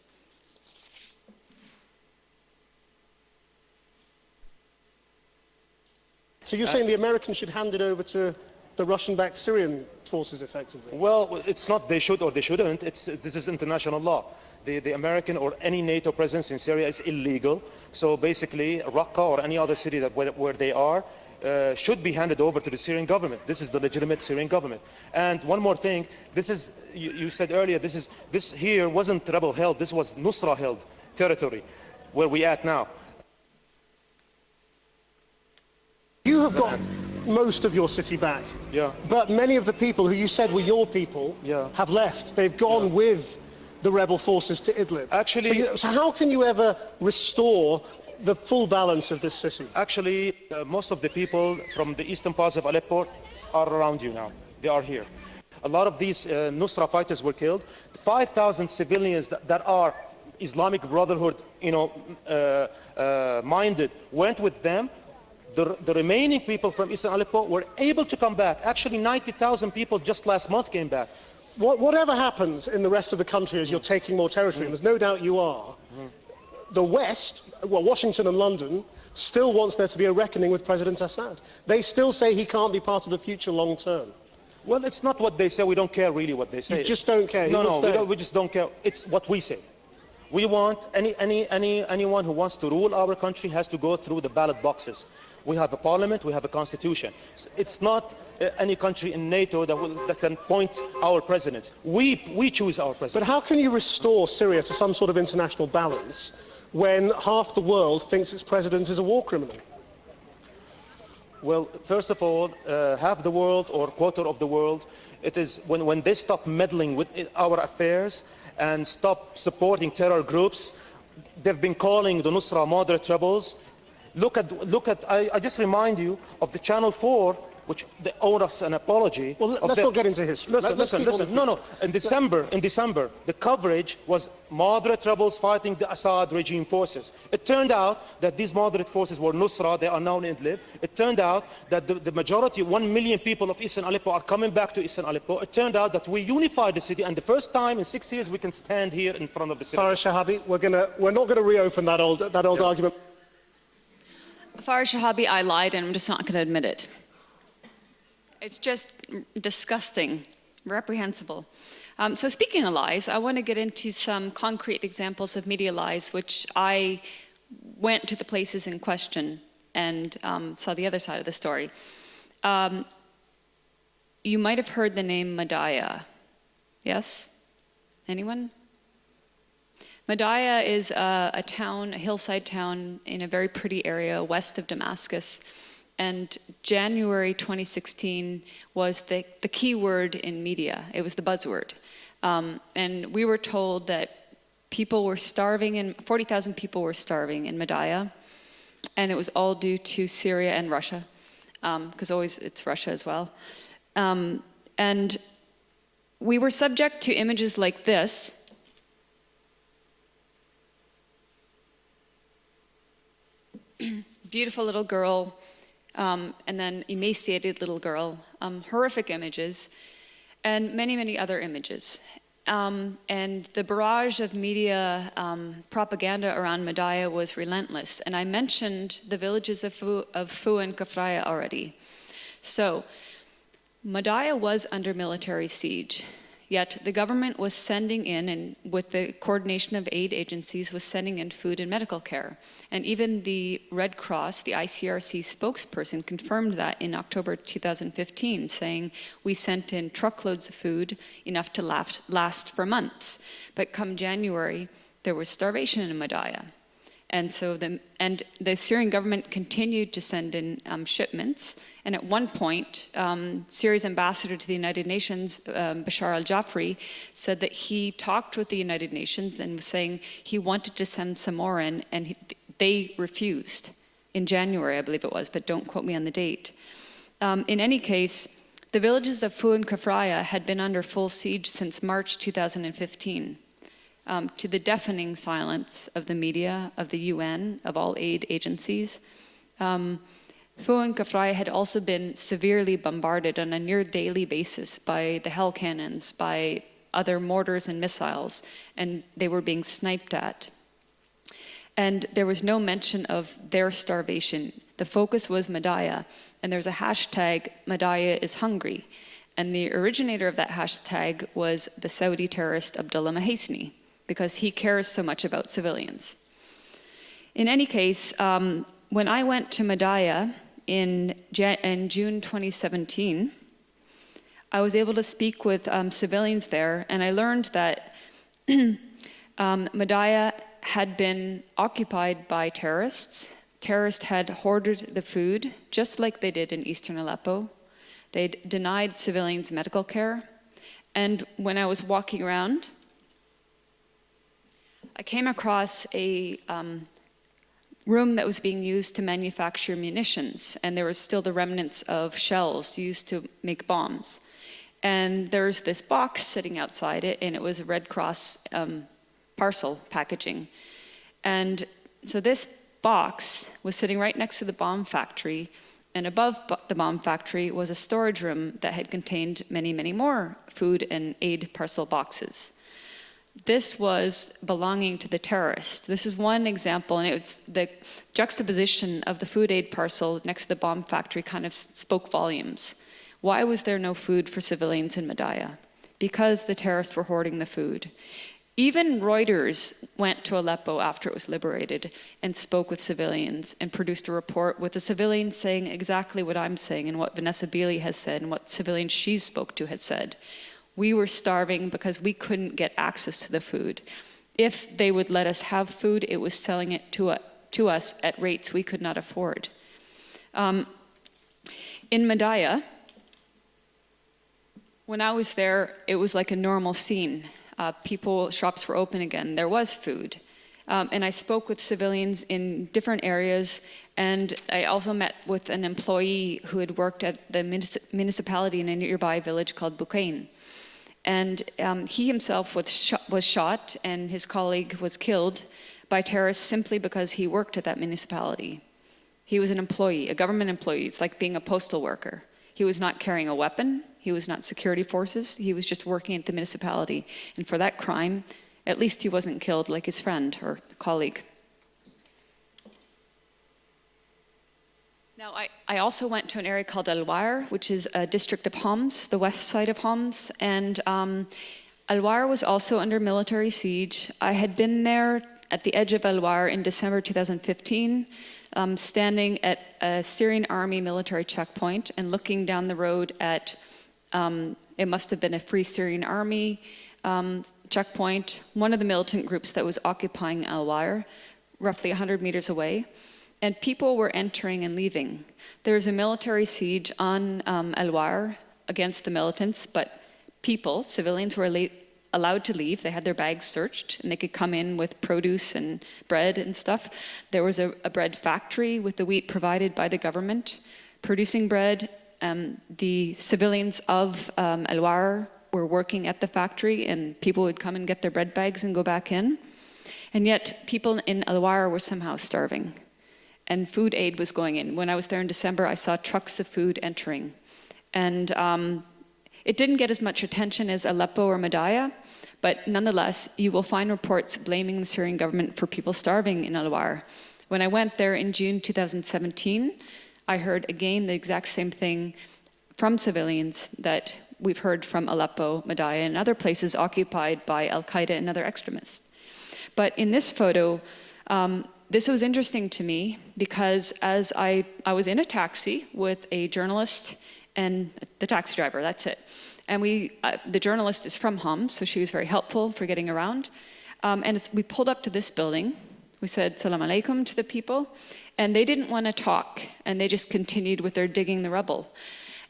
So you're saying the Americans should hand it over to the Russian-backed Syrian forces, effectively? Well, it's not they should or they shouldn't. This is international law. The American or any NATO presence in Syria is illegal. So basically, Raqqa or any other city where they are should be handed over to the Syrian government. This is the legitimate Syrian government. And one more thing, this is, you said earlier, this here wasn't rebel-held, this was Nusra-held territory, where we at now. You have got most of your city back, but many of the people who you said were your people have left. They've gone with the rebel forces to Idlib. Actually, so how can you ever restore the full balance of this city? Actually, most of the people from the eastern parts of Aleppo are around you now. They are here. A lot of these Nusra fighters were killed. 5,000 civilians that are Islamic Brotherhood, minded, went with them. The remaining people from eastern Aleppo were able to come back. Actually, 90,000 people just last month came back. Whatever happens in the rest of the country as you're taking more territory, and there's no doubt you are, the West, well, Washington and London, still wants there to be a reckoning with President Assad. They still say he can't be part of the future long term. Well, it's not what they say. We don't care really what they say. You just don't care? No, we just don't care. It's what we say. We want anyone who wants to rule our country has to go through the ballot boxes. We have a parliament, we have a constitution. It's not any country in NATO that can appoint our presidents. We choose our president. But how can you restore Syria to some sort of international balance when half the world thinks its president is a war criminal? Well, first of all, half the world or quarter of the world, it is when they stop meddling with our affairs and stop supporting terror groups. They've been calling the Nusra moderate rebels. Look at I just remind you of the Channel 4 which they owe us an apology. Well, let's not get into history. Listen. No. In December, the coverage was moderate rebels fighting the Assad regime forces. It turned out that these moderate forces were Nusra, they are now in Idlib. It turned out that the majority, 1 million people of Eastern Aleppo are coming back to Eastern Aleppo. It turned out that we unified the city, and the first time in 6 years we can stand here in front of the city. Farah Shahabi, we're not going to reopen that old argument. Farah Shahabi, I lied, and I'm just not going to admit it. It's just disgusting, reprehensible. So speaking of lies, I want to get into some concrete examples of media lies, which I went to the places in question and saw the other side of the story. You might have heard the name Madaya. Yes? Anyone? Madaya is a town, a hillside town in a very pretty area west of Damascus. And January 2016 was the key word in media. It was the buzzword. And we were told that people were starving, and 40,000 people were starving in Madaya. And it was all due to Syria and Russia, because always it's Russia as well. And we were subject to images like this. Beautiful little girl, and then emaciated little girl, horrific images, and many, many other images. And the barrage of media propaganda around Madaya was relentless. And I mentioned the villages of Fu and Kafraya already. So, Madaya was under military siege. Yet the government was sending in, and with the coordination of aid agencies, was sending in food and medical care. And even the Red Cross, the ICRC spokesperson, confirmed that in October 2015, saying, we sent in truckloads of food, enough to last for months. But come January, there was starvation in Madaya. And so the Syrian government continued to send in shipments. And at one point, Syria's ambassador to the United Nations, Bashar al-Jafri, said that he talked with the United Nations and was saying he wanted to send some more in, and they refused in January, I believe it was, but don't quote me on the date. In any case, the villages of Fu and Kafraya had been under full siege since March 2015. To the deafening silence of the media, of the UN, of all aid agencies. Fu and Kafraya had also been severely bombarded on a near daily basis by the hell cannons, by other mortars and missiles, and they were being sniped at. And there was no mention of their starvation. The focus was Madaya, and there's a hashtag, Madaya is hungry. And the originator of that hashtag was the Saudi terrorist Abdullah Mahesni, because he cares so much about civilians. In any case, when I went to Madaya in June 2017, I was able to speak with civilians there, and I learned that Madaya had been occupied by terrorists. Terrorists had hoarded the food, just like they did in eastern Aleppo. They'd denied civilians medical care. And when I was walking around, I came across a room that was being used to manufacture munitions, and there was still the remnants of shells used to make bombs. And there's this box sitting outside it, and it was a Red Cross parcel packaging. And so this box was sitting right next to the bomb factory, and above the bomb factory was a storage room that had contained many, many more food and aid parcel boxes. This was belonging to the terrorists. This is one example, and it's the juxtaposition of the food aid parcel next to the bomb factory kind of spoke volumes. Why was there no food for civilians in Madaya? Because the terrorists were hoarding the food. Even Reuters went to Aleppo after it was liberated and spoke with civilians and produced a report with the civilians saying exactly what I'm saying and what Vanessa Beeley has said and what civilians she spoke to had said. We were starving because we couldn't get access to the food. If they would let us have food, it was selling it to us at rates we could not afford. In Madaya, when I was there, it was like a normal scene. Shops were open again. There was food. And I spoke with civilians in different areas, and I also met with an employee who had worked at the municipality in a nearby village called Bukain. And he himself was shot, and his colleague was killed by terrorists simply because he worked at that municipality. He was an employee, a government employee. It's like being a postal worker. He was not carrying a weapon. He was not security forces. He was just working at the municipality. And for that crime, at least he wasn't killed like his friend or colleague. Now, I also went to an area called Al-Wayr, which is a district of Homs, the west side of Homs. And Al-Wayr was also under military siege. I had been there at the edge of Al-Wayr in December 2015, standing at a Syrian army military checkpoint and looking down the road at, it must have been a Free Syrian Army checkpoint, one of the militant groups that was occupying Al-Wayr, roughly 100 meters away. And people were entering and leaving. There was a military siege on Al-Wayr against the militants, but people, civilians, were allowed to leave. They had their bags searched, and they could come in with produce and bread and stuff. There was a bread factory with the wheat provided by the government, producing bread. The civilians of Al-Wayr were working at the factory, and people would come and get their bread bags and go back in. And yet, people in Al-Wayr were somehow starving, and food aid was going in. When I was there in December, I saw trucks of food entering. And it didn't get as much attention as Aleppo or Madaya, but nonetheless, you will find reports blaming the Syrian government for people starving in Al-Wayr. When I went there in June 2017, I heard again the exact same thing from civilians that we've heard from Aleppo, Madaya, and other places occupied by Al-Qaeda and other extremists. But in this photo, this was interesting to me because as I was in a taxi with a journalist and the taxi driver, that's it. And the journalist is from Homs, so she was very helpful for getting around. And we pulled up to this building. We said salam alaikum to the people, and they didn't want to talk, and they just continued with their digging the rubble.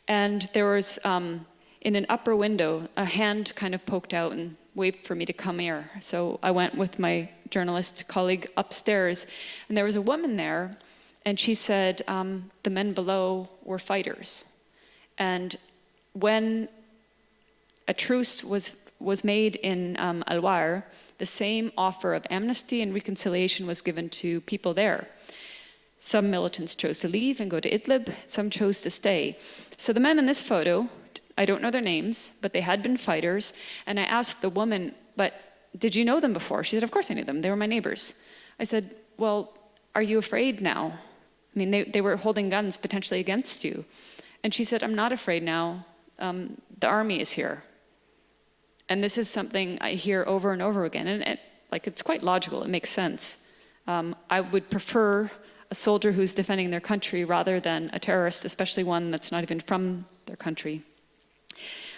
And there was, in an upper window, a hand kind of poked out and waved for me to come here. So I went with my journalist colleague upstairs, and there was a woman there, and she said the men below were fighters. And when a truce was made in Al-Wayr, the same offer of amnesty and reconciliation was given to people there. Some militants chose to leave and go to Idlib, some chose to stay. So the men in this photo, I don't know their names, but they had been fighters, and I asked the woman, but did you know them before? She said, of course I knew them, they were my neighbors. I said, well, are you afraid now? I mean, they were holding guns potentially against you. And she said, I'm not afraid now, the army is here. And this is something I hear over and over again, and it's quite logical, it makes sense. I would prefer a soldier who's defending their country rather than a terrorist, especially one that's not even from their country.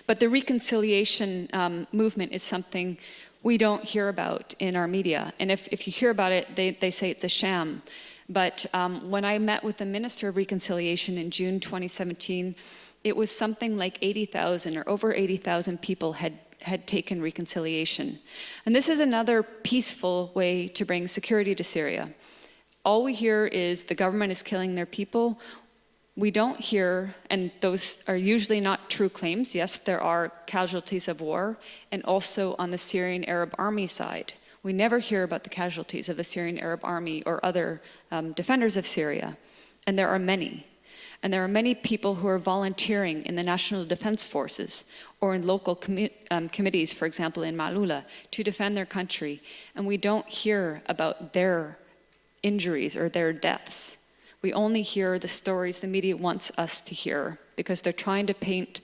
But the reconciliation movement is something we don't hear about in our media. And if you hear about it, they say it's a sham. But when I met with the Minister of Reconciliation in June 2017, it was something like 80,000 or over 80,000 people had taken reconciliation. And this is another peaceful way to bring security to Syria. All we hear is the government is killing their people. We don't hear, and those are usually not true claims. Yes, there are casualties of war, and also on the Syrian Arab Army side. We never hear about the casualties of the Syrian Arab Army or other defenders of Syria, and there are many. And there are many people who are volunteering in the National Defense Forces or in local committees, for example, in Ma'lula, to defend their country. And we don't hear about their injuries or their deaths. We only hear the stories the media wants us to hear because they're trying to paint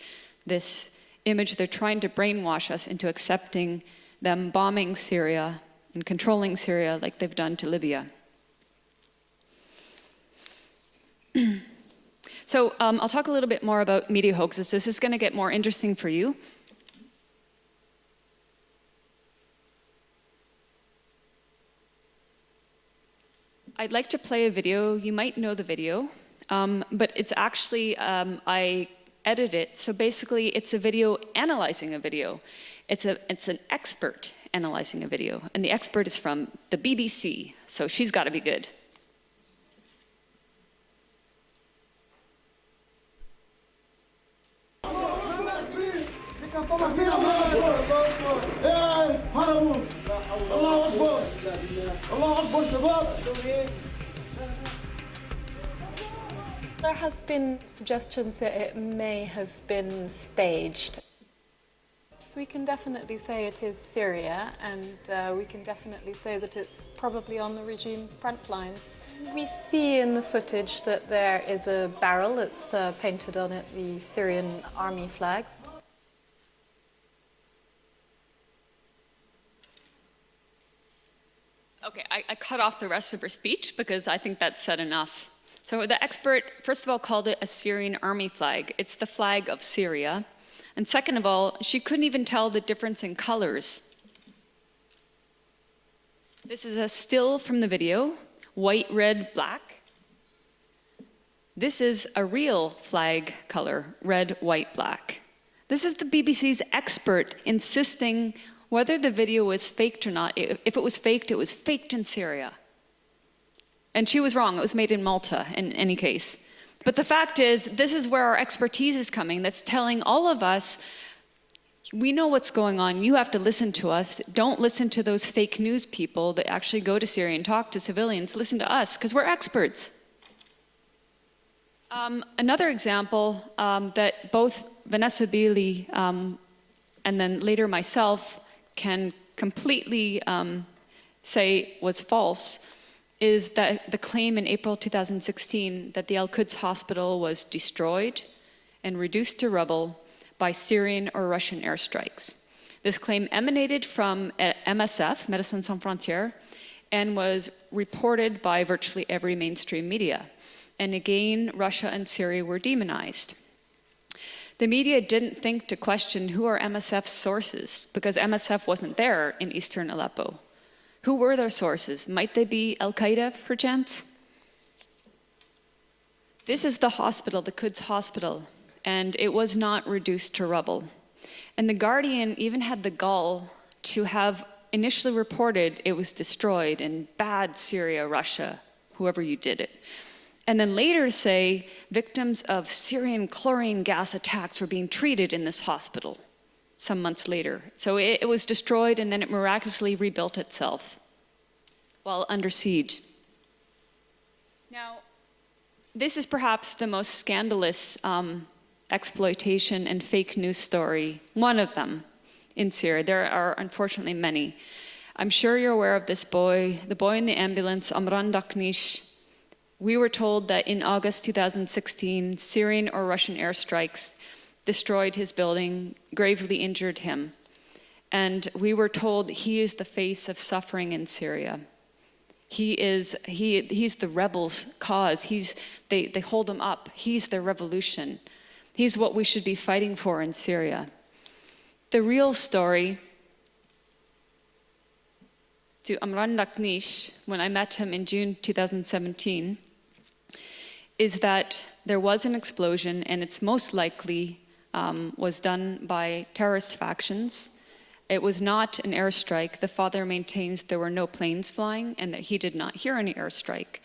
this image, they're trying to brainwash us into accepting them bombing Syria and controlling Syria like they've done to Libya. So I'll talk a little bit more about media hoaxes. This is going to get more interesting for you. I'd like to play a video. You might know the video, but it's actually, I edit it. So basically, it's a video analyzing a video. It's an expert analyzing a video, and the expert is from the BBC, so she's got to be good. There has been suggestions that it may have been staged. So we can definitely say it is Syria, and we can definitely say that it's probably on the regime front lines. We see in the footage that there is a barrel that's painted on it the Syrian army flag. Okay, I cut off the rest of her speech because I think that said enough. So the expert, first of all, called it a Syrian army flag. It's the flag of Syria. And second of all, she couldn't even tell the difference in colors. This is a still from the video, white, red, black. This is a real flag color, red, white, black. This is the BBC's expert insisting whether the video was faked or not. If it was faked in Syria. And she was wrong, it was made in Malta in any case. But the fact is, this is where our expertise is coming, that's telling all of us, we know what's going on, you have to listen to us. Don't listen to those fake news people that actually go to Syria and talk to civilians. Listen to us, because we're experts. Another example that both Vanessa Beeley and then later myself can completely say was false is that the claim in April 2016 that the Al-Quds hospital was destroyed and reduced to rubble by Syrian or Russian airstrikes. This claim emanated from MSF, Médecins Sans Frontières, and was reported by virtually every mainstream media. And again, Russia and Syria were demonized. The media didn't think to question who are MSF's sources, because MSF wasn't there in eastern Aleppo. Who were their sources? Might they be Al-Qaeda, perchance? This is the hospital, the Quds hospital, and it was not reduced to rubble. And The Guardian even had the gall to have initially reported it was destroyed in bad Syria, Russia, whoever you did it. And then later say victims of Syrian chlorine gas attacks were being treated in this hospital some months later. So it was destroyed and then it miraculously rebuilt itself while under siege. Now, this is perhaps the most scandalous exploitation and fake news story, one of them in Syria. There are unfortunately many. I'm sure you're aware of this boy, the boy in the ambulance, Amran Daknish. We were told that in August 2016, Syrian or Russian airstrikes destroyed his building, gravely injured him. And we were told he is the face of suffering in Syria. He's the rebels' cause. They hold him up. He's their revolution. He's what we should be fighting for in Syria. The real story to Amran Daknish, when I met him in June 2017, is that there was an explosion, and it's most likely was done by terrorist factions. It was not an airstrike. The father maintains there were no planes flying and that he did not hear any airstrike.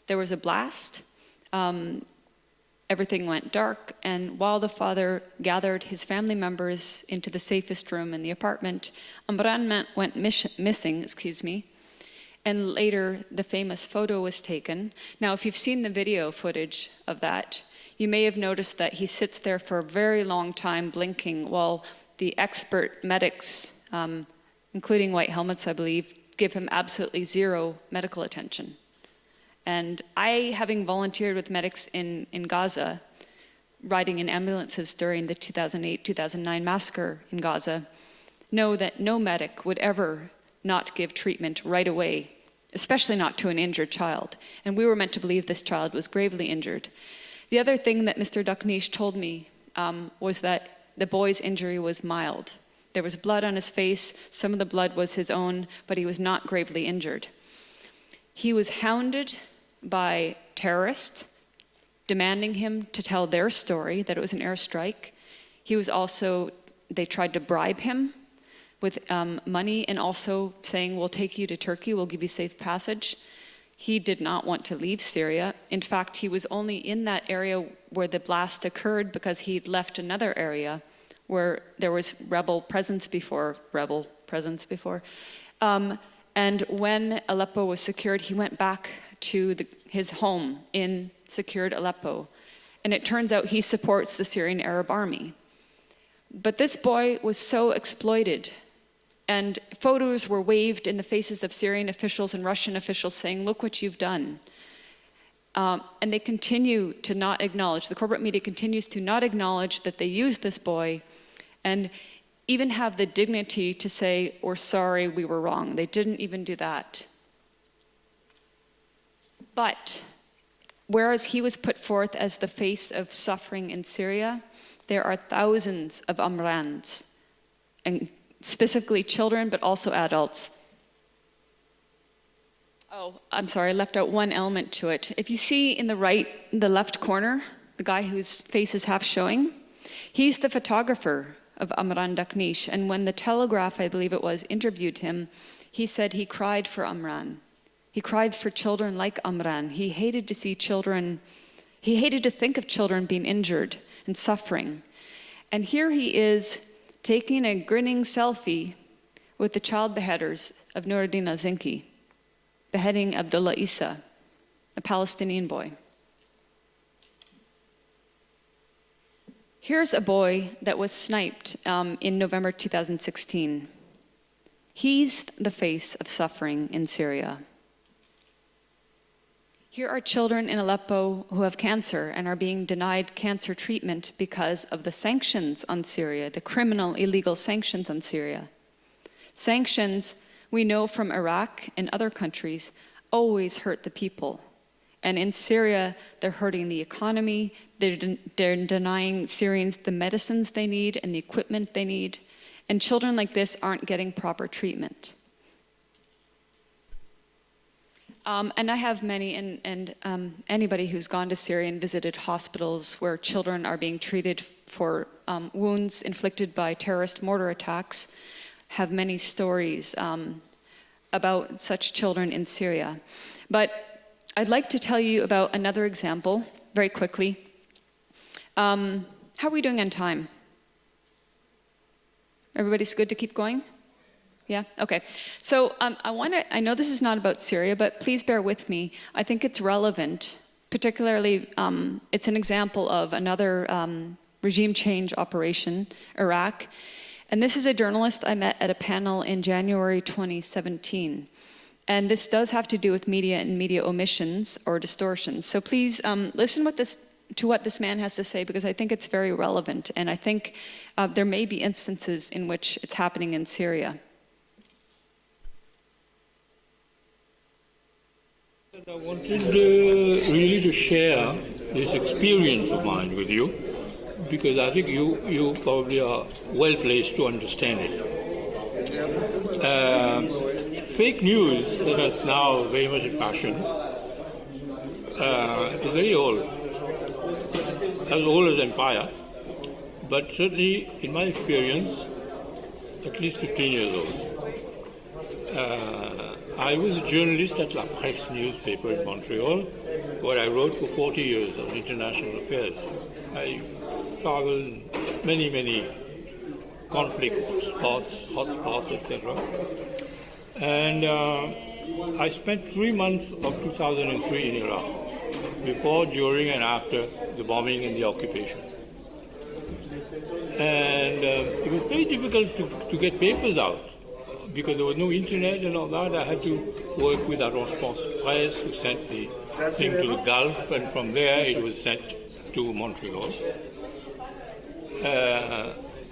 There was a blast. Everything went dark, and while the father gathered his family members into the safest room in the apartment, Amran went missing, and later the famous photo was taken. Now, if you've seen the video footage of that, you may have noticed that he sits there for a very long time blinking while the expert medics, including white helmets, I believe, give him absolutely zero medical attention. And I, having volunteered with medics in Gaza, riding in ambulances during the 2008-2009 massacre in Gaza, know that no medic would ever not give treatment right away, especially not to an injured child. And we were meant to believe this child was gravely injured. The other thing that Mr. Daknish told me was that the boy's injury was mild. There was blood on his face. Some of the blood was his own, but he was not gravely injured. He was hounded by terrorists, demanding him to tell their story, that it was an airstrike. They tried to bribe him with money and also saying, we'll take you to Turkey, we'll give you safe passage. He did not want to leave Syria. In fact, he was only in that area where the blast occurred because he'd left another area where there was rebel presence before. And when Aleppo was secured, he went back to his home in secured Aleppo. And it turns out he supports the Syrian Arab army. But this boy was so exploited, and photos were waved in the faces of Syrian officials and Russian officials saying, look what you've done. And they continue to not acknowledge, the corporate media continues to not acknowledge that they used this boy and even have the dignity to say, we're sorry, we were wrong. They didn't even do that. But whereas he was put forth as the face of suffering in Syria, there are thousands of Amrans, and specifically children, but also adults. Oh, I'm sorry, I left out one element to it. If you see in the left corner, the guy whose face is half showing, he's the photographer of Amran Daknish. And when the Telegraph, I believe it was, interviewed him, he said he cried for Amran. He cried for children like Amran. He hated to see children, he hated to think of children being injured and suffering. And here he is taking a grinning selfie with the child beheaders of Nuruddin al-Zinki, beheading Abdullah Isa, a Palestinian boy. Here's a boy that was sniped in November 2016. He's the face of suffering in Syria. Here are children in Aleppo who have cancer and are being denied cancer treatment because of the sanctions on Syria, the criminal, illegal sanctions on Syria. Sanctions, we know from Iraq and other countries, always hurt the people. And in Syria, they're hurting the economy, they're denying Syrians the medicines they need and the equipment they need, and children like this aren't getting proper treatment. And I have many, and anybody who's gone to Syria and visited hospitals where children are being treated for wounds inflicted by terrorist mortar attacks have many stories about such children in Syria. But I'd like to tell you about another example very quickly. How are we doing on time? Everybody's good to keep going? Yeah, okay. So I know this is not about Syria, but please bear with me. I think it's relevant, particularly it's an example of another regime change operation, Iraq. And this is a journalist I met at a panel in January 2017. And this does have to do with media and media omissions or distortions. So please listen to what this man has to say, because I think it's very relevant. And I think there may be instances in which it's happening in Syria. I wanted really to share this experience of mine with you, because I think you probably are well placed to understand it. Fake news that is now very much in fashion is very old, as old as empire, but certainly in my experience, at least 15 years old. I was a journalist at La Presse newspaper in Montreal, where I wrote for 40 years on international affairs. I traveled many conflict spots, hotspots, etc. And I spent 3 months of 2003 in Iraq, before, during, and after the bombing and the occupation. And it was very difficult to get papers out, because there was no internet and all that. I had to work with Agence France-Presse, who sent the thing to the Gulf, and from there it was sent to Montreal.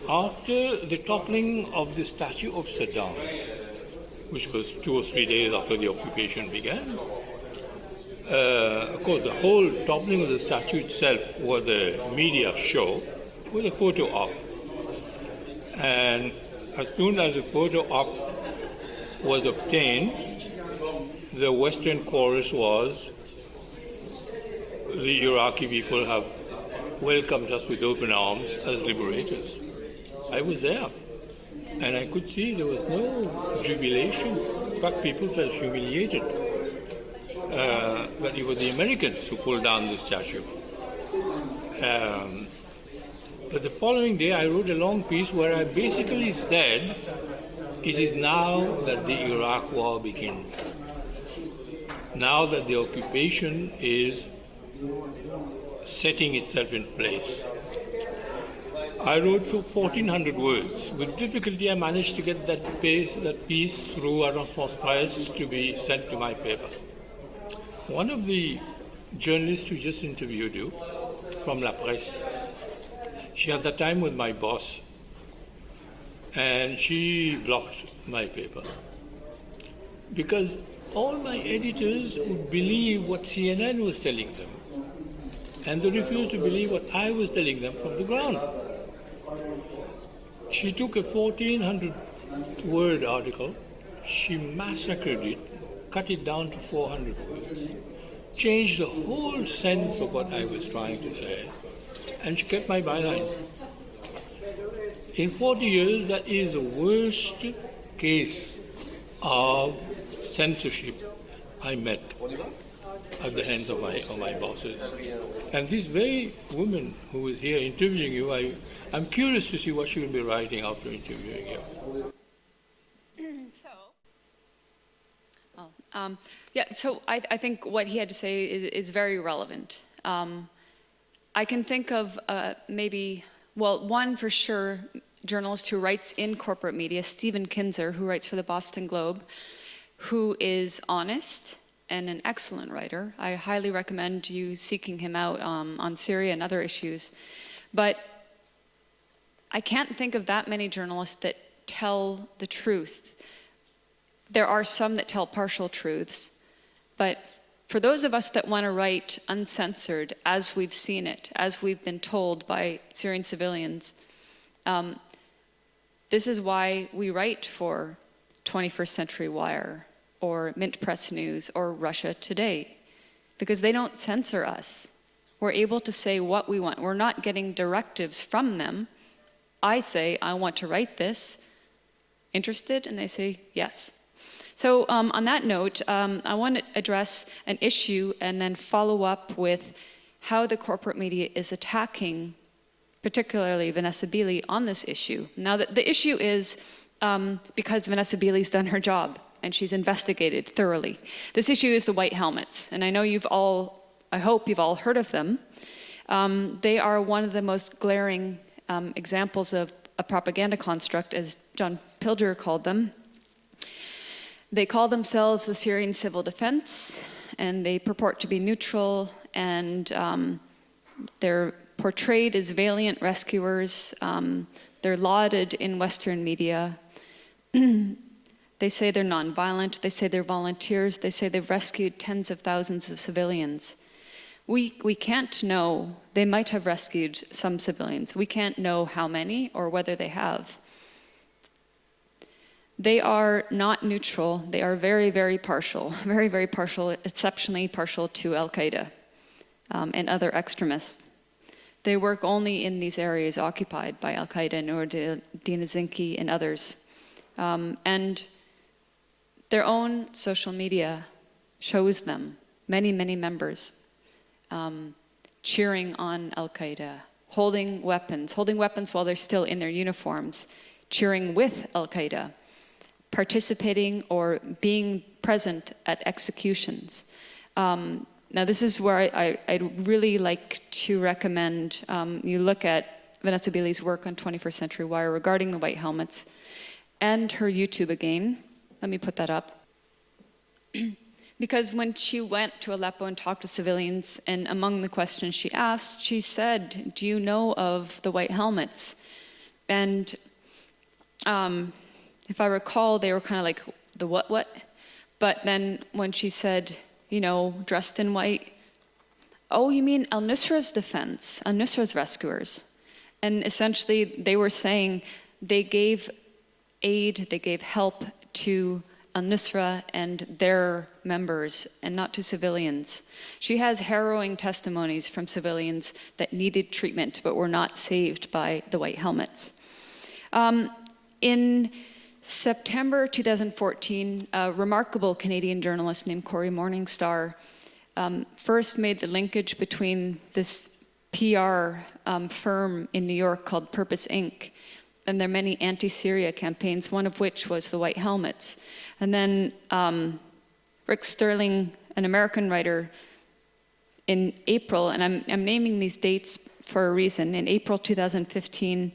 After the toppling of the statue of Saddam, which was 2 or 3 days after the occupation began, of course, the whole toppling of the statue itself was a media show with a photo op. And as soon as the photo op was obtained, the Western chorus was, the Iraqi people have welcomed us with open arms as liberators. I was there, and I could see there was no jubilation. In fact, people felt humiliated that it was the Americans who pulled down the statue. But the following day, I wrote a long piece where I basically said, it is now that the Iraq war begins. Now that the occupation is setting itself in place. I wrote through 1,400 words. With difficulty, I managed to get that piece through Agence France Presse to be sent to my paper. One of the journalists who just interviewed you from La Presse, she at that time was my boss, and she blocked my paper because all my editors would believe what CNN was telling them, and they refused to believe what I was telling them from the ground. She took a 1,400-word article, she massacred it, cut it down to 400 words, changed the whole sense of what I was trying to say, and she kept my byline. In 40 years, that is the worst case of censorship I met at the hands of my bosses. And this very woman who is here interviewing you, I'm curious to see what she will be writing after interviewing you. So I think what he had to say is very relevant. I can think of one for sure, journalist who writes in corporate media, Stephen Kinzer, who writes for the Boston Globe, who is honest and an excellent writer. I highly recommend you seeking him out on Syria and other issues. But I can't think of that many journalists that tell the truth. There are some that tell partial truths, but for those of us that want to write uncensored, as we've seen it, as we've been told by Syrian civilians, this is why we write for 21st Century Wire or Mint Press News or Russia Today, because they don't censor us. We're able to say what we want. We're not getting directives from them. I say, I want to write this. Interested? And they say, yes. So on that note, I want to address an issue and then follow up with how the corporate media is attacking, particularly Vanessa Beeley, on this issue. Now, the issue is because Vanessa Beeley's done her job and she's investigated thoroughly. This issue is the white helmets, and I know I hope you've all heard of them. They are one of the most glaring examples of a propaganda construct, as John Pilger called them. They call themselves the Syrian Civil Defense, and they purport to be neutral, and they're portrayed as valiant rescuers. They're lauded in Western media. They say they're nonviolent. They say they're volunteers. They say they've rescued tens of thousands of civilians. We can't know. They might have rescued some civilians. We can't know how many or whether they have. They are not neutral. They are very, very partial, exceptionally partial to Al-Qaeda and other extremists. They work only in these areas occupied by Al-Qaeda, Noor-Dina Zinki, and others. And their own social media shows them, many, many members, cheering on Al-Qaeda, holding weapons while they're still in their uniforms, cheering with Al-Qaeda, participating or being present at executions. Now, this is where I'd really like to recommend you look at Vanessa Beeley's work on 21st Century Wire regarding the white helmets and her YouTube again. Let me put that up. Because when she went to Aleppo and talked to civilians, and among the questions she asked, she said, do you know of the white helmets? And if I recall, they were kind of like, the what? But then when she said, dressed in white, oh, you mean al-Nusra's defense, al-Nusra's rescuers. And essentially, they were saying they gave aid, they gave help to al-Nusra and their members, and not to civilians. She has harrowing testimonies from civilians that needed treatment but were not saved by the white helmets. In September 2014, a remarkable Canadian journalist named Corey Morningstar first made the linkage between this PR firm in New York called Purpose Inc. and their many anti-Syria campaigns, one of which was the White Helmets. And then Rick Sterling, an American writer, in April, and I'm naming these dates for a reason, in April 2015,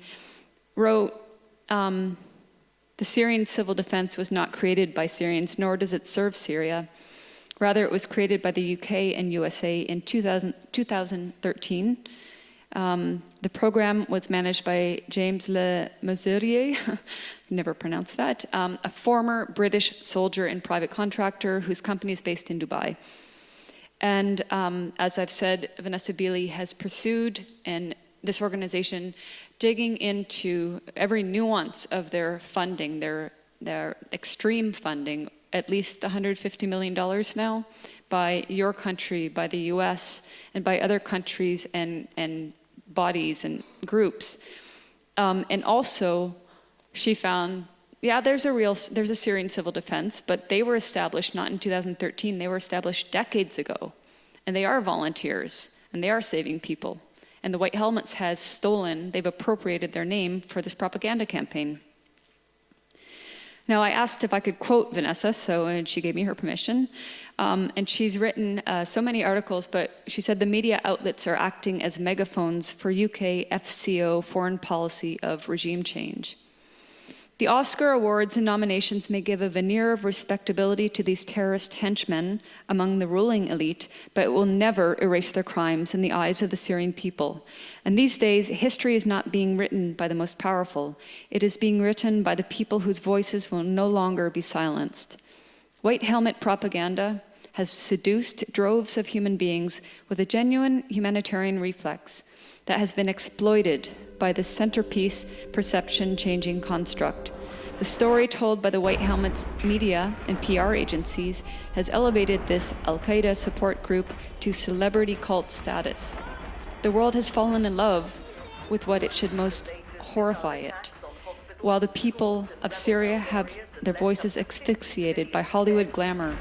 wrote, the Syrian civil defense was not created by Syrians, nor does it serve Syria. Rather, it was created by the UK and USA in 2013. The program was managed by James Le Mesurier, never pronounced that, a former British soldier and private contractor whose company is based in Dubai. And as I've said, Vanessa Beeley has pursued this organization, digging into every nuance of their funding, their extreme funding, at least $150 million now, by your country, by the US, and by other countries and bodies and groups. And also, she found, yeah, there's a Syrian civil defense, but they were established not in 2013, they were established decades ago. And they are volunteers, and they are saving people. And the White Helmets they've appropriated their name for this propaganda campaign. Now, I asked if I could quote Vanessa, and she gave me her permission. And she's written so many articles, but she said the media outlets are acting as megaphones for UK FCO foreign policy of regime change. The Oscar awards and nominations may give a veneer of respectability to these terrorist henchmen among the ruling elite, but it will never erase their crimes in the eyes of the Syrian people. And these days, history is not being written by the most powerful. It is being written by the people whose voices will no longer be silenced. White helmet propaganda has seduced droves of human beings with a genuine humanitarian reflex that has been exploited by the centerpiece perception-changing construct. The story told by the White Helmets media and PR agencies has elevated this Al-Qaeda support group to celebrity cult status. The world has fallen in love with what it should most horrify it, while the people of Syria have their voices asphyxiated by Hollywood glamour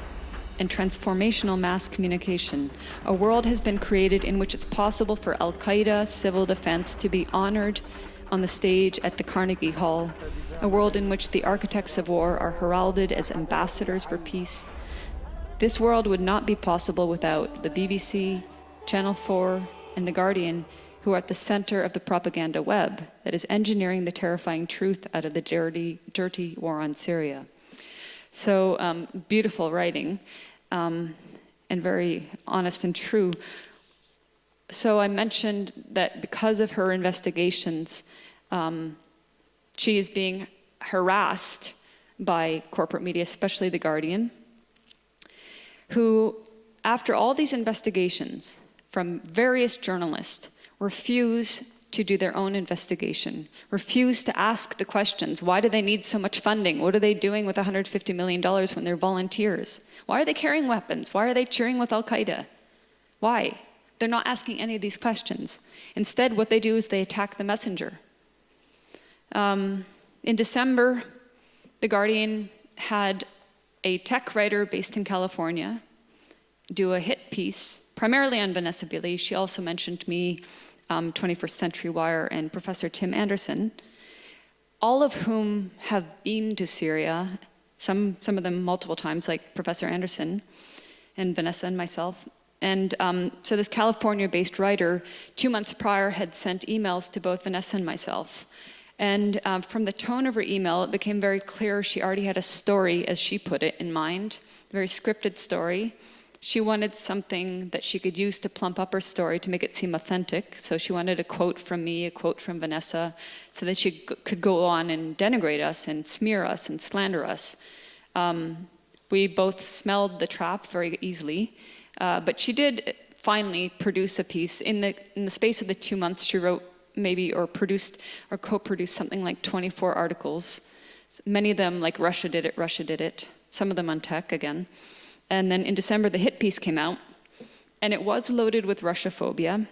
and transformational mass communication. A world has been created in which it's possible for Al-Qaeda civil defense to be honored on the stage at the Carnegie Hall. A world in which the architects of war are heralded as ambassadors for peace. This world would not be possible without the BBC, Channel 4, and The Guardian, who are at the center of the propaganda web that is engineering the terrifying truth out of the dirty war on Syria. So beautiful writing, and very honest and true. So I mentioned that because of her investigations, she is being harassed by corporate media, especially The Guardian, who, after all these investigations from various journalists, refuse to do their own investigation, refuse to ask the questions. Why do they need so much funding? What are they doing with $150 million when they're volunteers? Why are they carrying weapons? Why are they cheering with Al-Qaeda? Why? They're not asking any of these questions. Instead, what they do is they attack the messenger. In December, The Guardian had a tech writer based in California do a hit piece, primarily on Vanessa Beeley. She also mentioned me, 21st Century Wire, and Professor Tim Anderson, all of whom have been to Syria, some of them multiple times, like Professor Anderson and Vanessa and myself. And so this California-based writer, 2 months prior, had sent emails to both Vanessa and myself. And from the tone of her email, it became very clear she already had a story, as she put it, in mind, a very scripted story. She wanted something that she could use to plump up her story to make it seem authentic. So she wanted a quote from me, a quote from Vanessa, so that she could go on and denigrate us and smear us and slander us. We both smelled the trap very easily, but she did finally produce a piece. In the space of the 2 months, she wrote or produced or co-produced something like 24 articles. Many of them like Russia did it, some of them on tech again. And then in December, the hit piece came out, and it was loaded with Russophobia.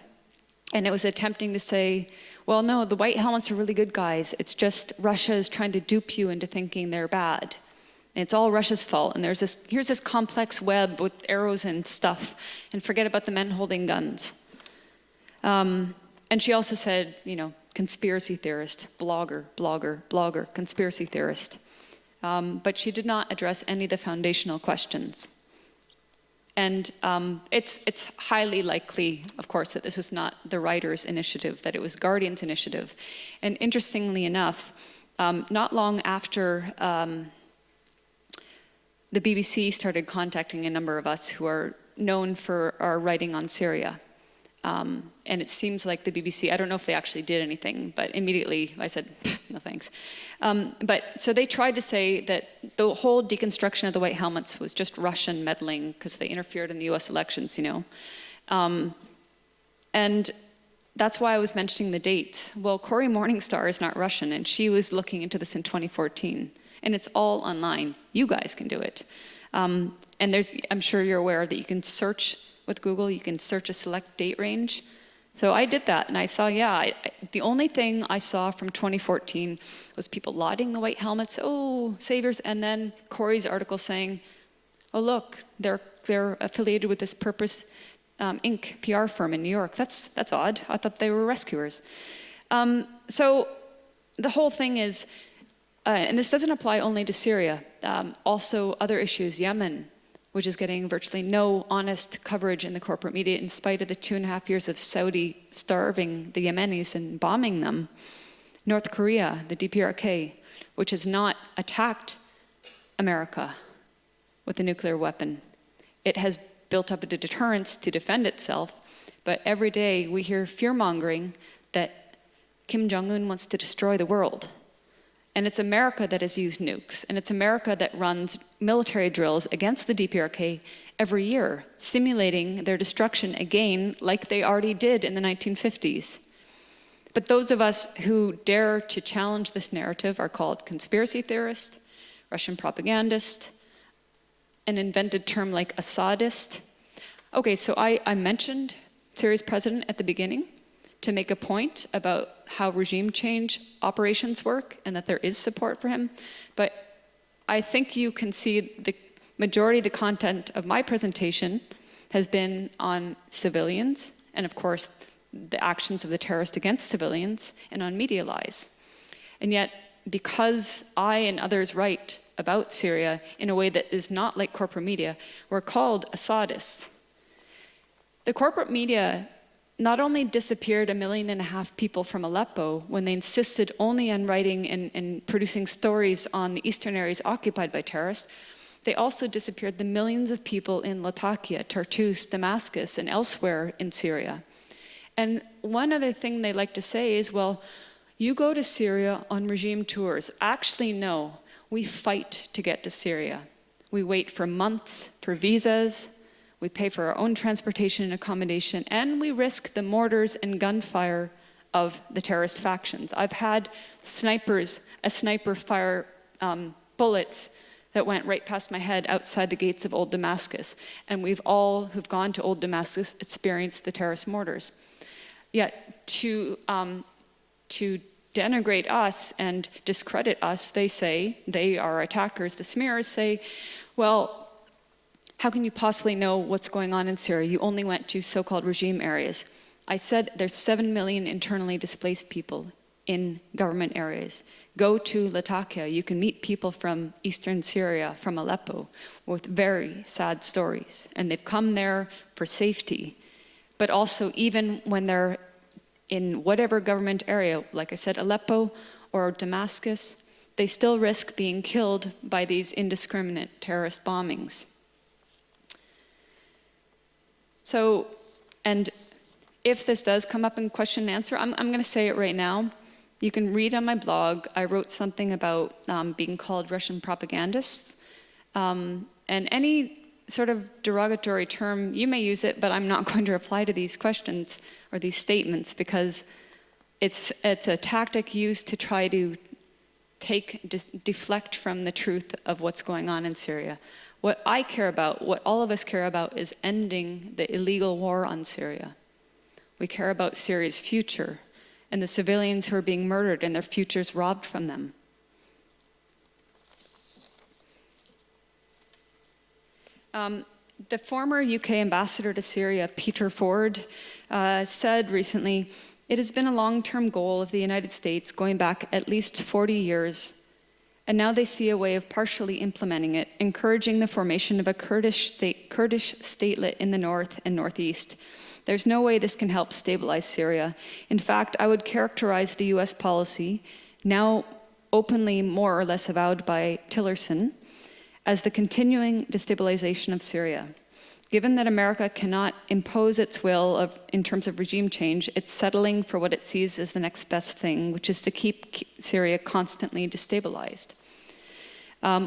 And it was attempting to say, well, no, the white helmets are really good guys. It's just Russia is trying to dupe you into thinking they're bad. And it's all Russia's fault. And here's this complex web with arrows and stuff. And forget about the men holding guns. And she also said, conspiracy theorist, blogger, conspiracy theorist. But she did not address any of the foundational questions. And it's highly likely, of course, that this was not the writer's initiative, that it was Guardian's initiative. And interestingly enough, not long after the BBC started contacting a number of us who are known for our writing on Syria. And it seems like the BBC, I don't know if they actually did anything, but immediately I said, no thanks. So they tried to say that the whole deconstruction of the white helmets was just Russian meddling because they interfered in the US elections, And that's why I was mentioning the dates. Well, Cory Morningstar is not Russian, and she was looking into this in 2014. And it's all online. You guys can do it. And I'm sure you're aware that you can search with Google, you can search a select date range. So I did that, and I saw, the only thing I saw from 2014 was people lauding the white helmets, oh, saviors, and then Cory's article saying, oh, look, they're affiliated with this Purpose Inc. PR firm in New York. That's odd. I thought they were rescuers. So the whole thing is, and this doesn't apply only to Syria, also other issues, Yemen, which is getting virtually no honest coverage in the corporate media in spite of the 2.5 years of Saudi starving the Yemenis and bombing them. North Korea, the DPRK, which has not attacked America with a nuclear weapon. It has built up a deterrence to defend itself, but every day we hear fear-mongering that Kim Jong-un wants to destroy the world. And it's America that has used nukes, and it's America that runs military drills against the DPRK every year, simulating their destruction again, like they already did in the 1950s. But those of us who dare to challenge this narrative are called conspiracy theorists, Russian propagandist, an invented term like Assadist. Okay, so I mentioned Syria's president at the beginning to make a point about how regime change operations work and that there is support for him. But I think you can see the majority of the content of my presentation has been on civilians and, of course, the actions of the terrorists against civilians and on media lies. And yet, because I and others write about Syria in a way that is not like corporate media, we're called Assadists. The corporate media not only disappeared 1.5 million people from Aleppo when they insisted only on writing and producing stories on the eastern areas occupied by terrorists, they also disappeared the millions of people in Latakia, Tartus, Damascus, and elsewhere in Syria. And one other thing they like to say is, well, you go to Syria on regime tours. Actually, no, we fight to get to Syria. We wait for months for visas. We pay for our own transportation and accommodation, and we risk the mortars and gunfire of the terrorist factions. I've had a sniper fire bullets that went right past my head outside the gates of Old Damascus, and we've all who've gone to Old Damascus experienced the terrorist mortars. Yet to denigrate us and discredit us, they say, they are attackers, the smearers say, well, how can you possibly know what's going on in Syria? You only went to so-called regime areas. I said there's 7 million internally displaced people in government areas. Go to Latakia. You can meet people from eastern Syria, from Aleppo, with very sad stories. And they've come there for safety. But also, even when they're in whatever government area, like I said, Aleppo or Damascus, they still risk being killed by these indiscriminate terrorist bombings. So, and if this does come up in question and answer, I'm going to say it right now. You can read on my blog, I wrote something about being called Russian propagandists. And any sort of derogatory term, you may use it, but I'm not going to reply to these questions or these statements because it's a tactic used to try to deflect from the truth of what's going on in Syria. What I care about, what all of us care about, is ending the illegal war on Syria. We care about Syria's future and the civilians who are being murdered and their futures robbed from them. The former UK ambassador to Syria, Peter Ford, said recently, "It has been a long-term goal of the United States going back at least 40 years, and now they see a way of partially implementing it, encouraging the formation of a Kurdish statelet in the north and northeast. There's no way this can help stabilize Syria. In fact, I would characterize the US policy, now openly more or less avowed by Tillerson, as the continuing destabilization of Syria. Given that America cannot impose its will in terms of regime change, it's settling for what it sees as the next best thing, which is to keep Syria constantly destabilized.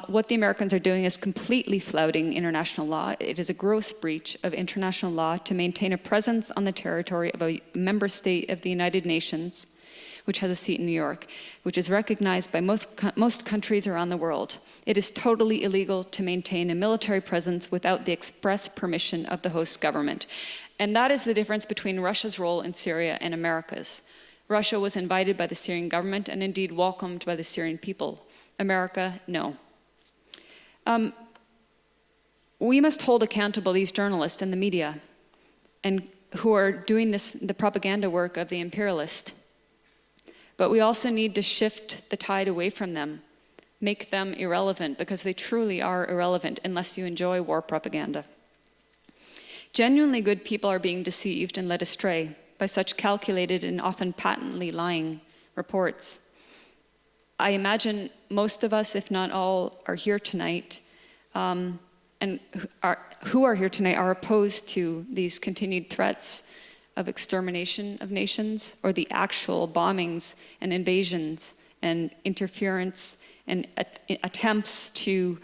What the Americans are doing is completely flouting international law. It is a gross breach of international law to maintain a presence on the territory of a member state of the United Nations, which has a seat in New York, which is recognized by most countries around the world. It is totally illegal to maintain a military presence without the express permission of the host government. And that is the difference between Russia's role in Syria and America's. Russia was invited by the Syrian government and indeed welcomed by the Syrian people. America, no. We must hold accountable these journalists and the media and who are doing the propaganda work of the imperialist. But we also need to shift the tide away from them, make them irrelevant, because they truly are irrelevant unless you enjoy war propaganda. Genuinely good people are being deceived and led astray by such calculated and often patently lying reports. I imagine most of us, if not all, are here tonight, who are here tonight are opposed to these continued threats of extermination of nations, or the actual bombings and invasions and interference and attempts to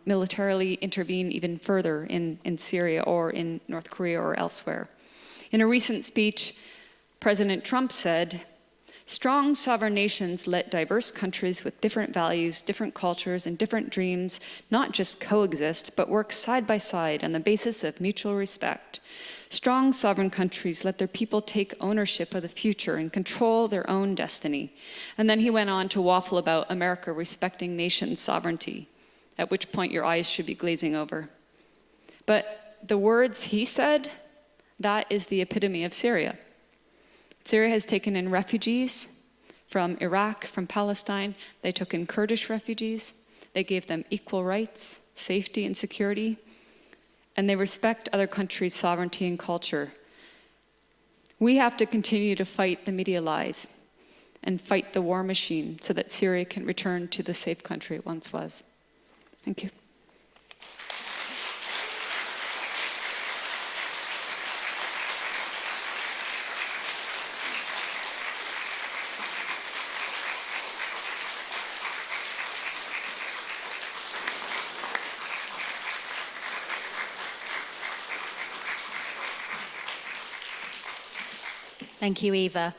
militarily intervene even further in Syria or in North Korea or elsewhere. In a recent speech, President Trump said, "Strong sovereign nations let diverse countries with different values, different cultures, and different dreams not just coexist, but work side by side on the basis of mutual respect. Strong sovereign countries let their people take ownership of the future and control their own destiny." And then he went on to waffle about America respecting nation sovereignty, at which point your eyes should be glazing over. But the words he said, that is the epitome of Syria. Syria has taken in refugees from Iraq, from Palestine. They took in Kurdish refugees. They gave them equal rights, safety, and security. And they respect other countries' sovereignty and culture. We have to continue to fight the media lies and fight the war machine so that Syria can return to the safe country it once was. Thank you. Thank you, Eva.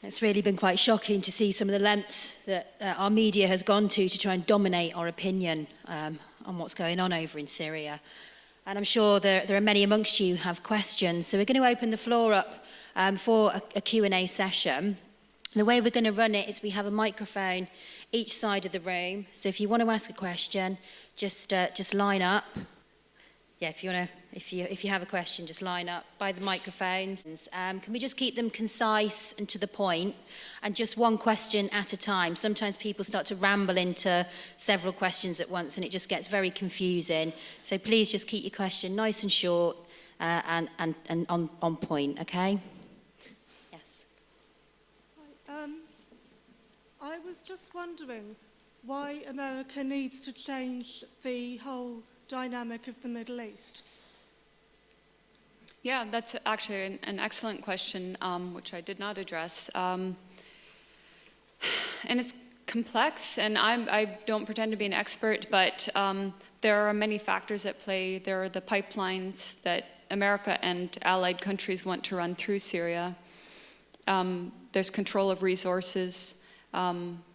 It's really been quite shocking to see some of the lengths that our media has gone to try and dominate our opinion on what's going on over in Syria. And I'm sure there are many amongst you who have questions. So we're going to open the floor up for a Q&A session. The way we're going to run it is we have a microphone each side of the room. So if you want to ask a question, just line up. Yeah, if you have a question, just line up by the microphones. Can we just keep them concise and to the point, and just one question at a time? Sometimes people start to ramble into several questions at once, and it just gets very confusing. So please just keep your question nice and short and on point. Okay? Yes. I was just wondering why America needs to change the whole dynamic of the Middle East. Yeah, that's actually an excellent question, which I did not address. And it's complex, and I don't pretend to be an expert, but there are many factors at play. There are the pipelines that America and allied countries want to run through Syria. There's control of resources.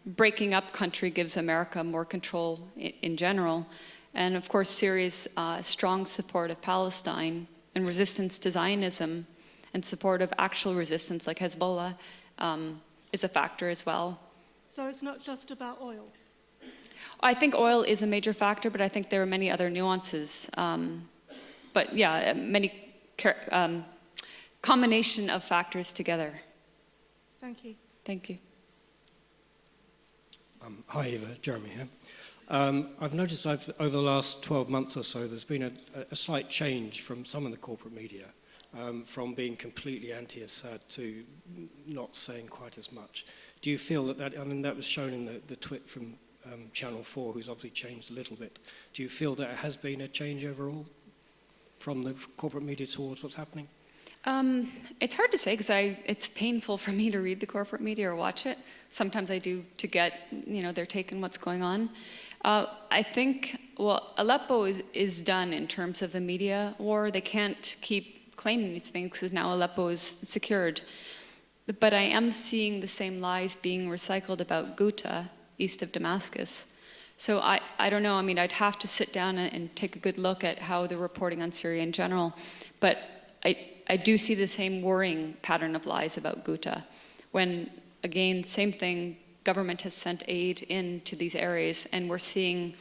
Breaking up country gives America more control in general. And of course, Syria's strong support of Palestine and resistance to Zionism and support of actual resistance like Hezbollah is a factor as well. So it's not just about oil? I think oil is a major factor, but I think there are many other nuances. But yeah, many combination of factors together. Thank you. Thank you. Hi Eva, Jeremy here. I've noticed over the last 12 months or so there's been a slight change from some of the corporate media, from being completely anti-Assad to not saying quite as much. Do you feel that I mean that was shown in the tweet from Channel 4, who's obviously changed a little bit. Do you feel that it has been a change overall from the corporate media towards what's happening? It's hard to say because it's painful for me to read the corporate media or watch it. Sometimes I do to get, their take on what's going on. I think, Aleppo is done in terms of the media war. They can't keep claiming these things because now Aleppo is secured. But I am seeing the same lies being recycled about Ghouta, east of Damascus. So I don't know, I'd have to sit down and take a good look at how they're reporting on Syria in general. But I do see the same worrying pattern of lies about Ghouta. When, again, same thing, government has sent aid into these areas, and we're seeing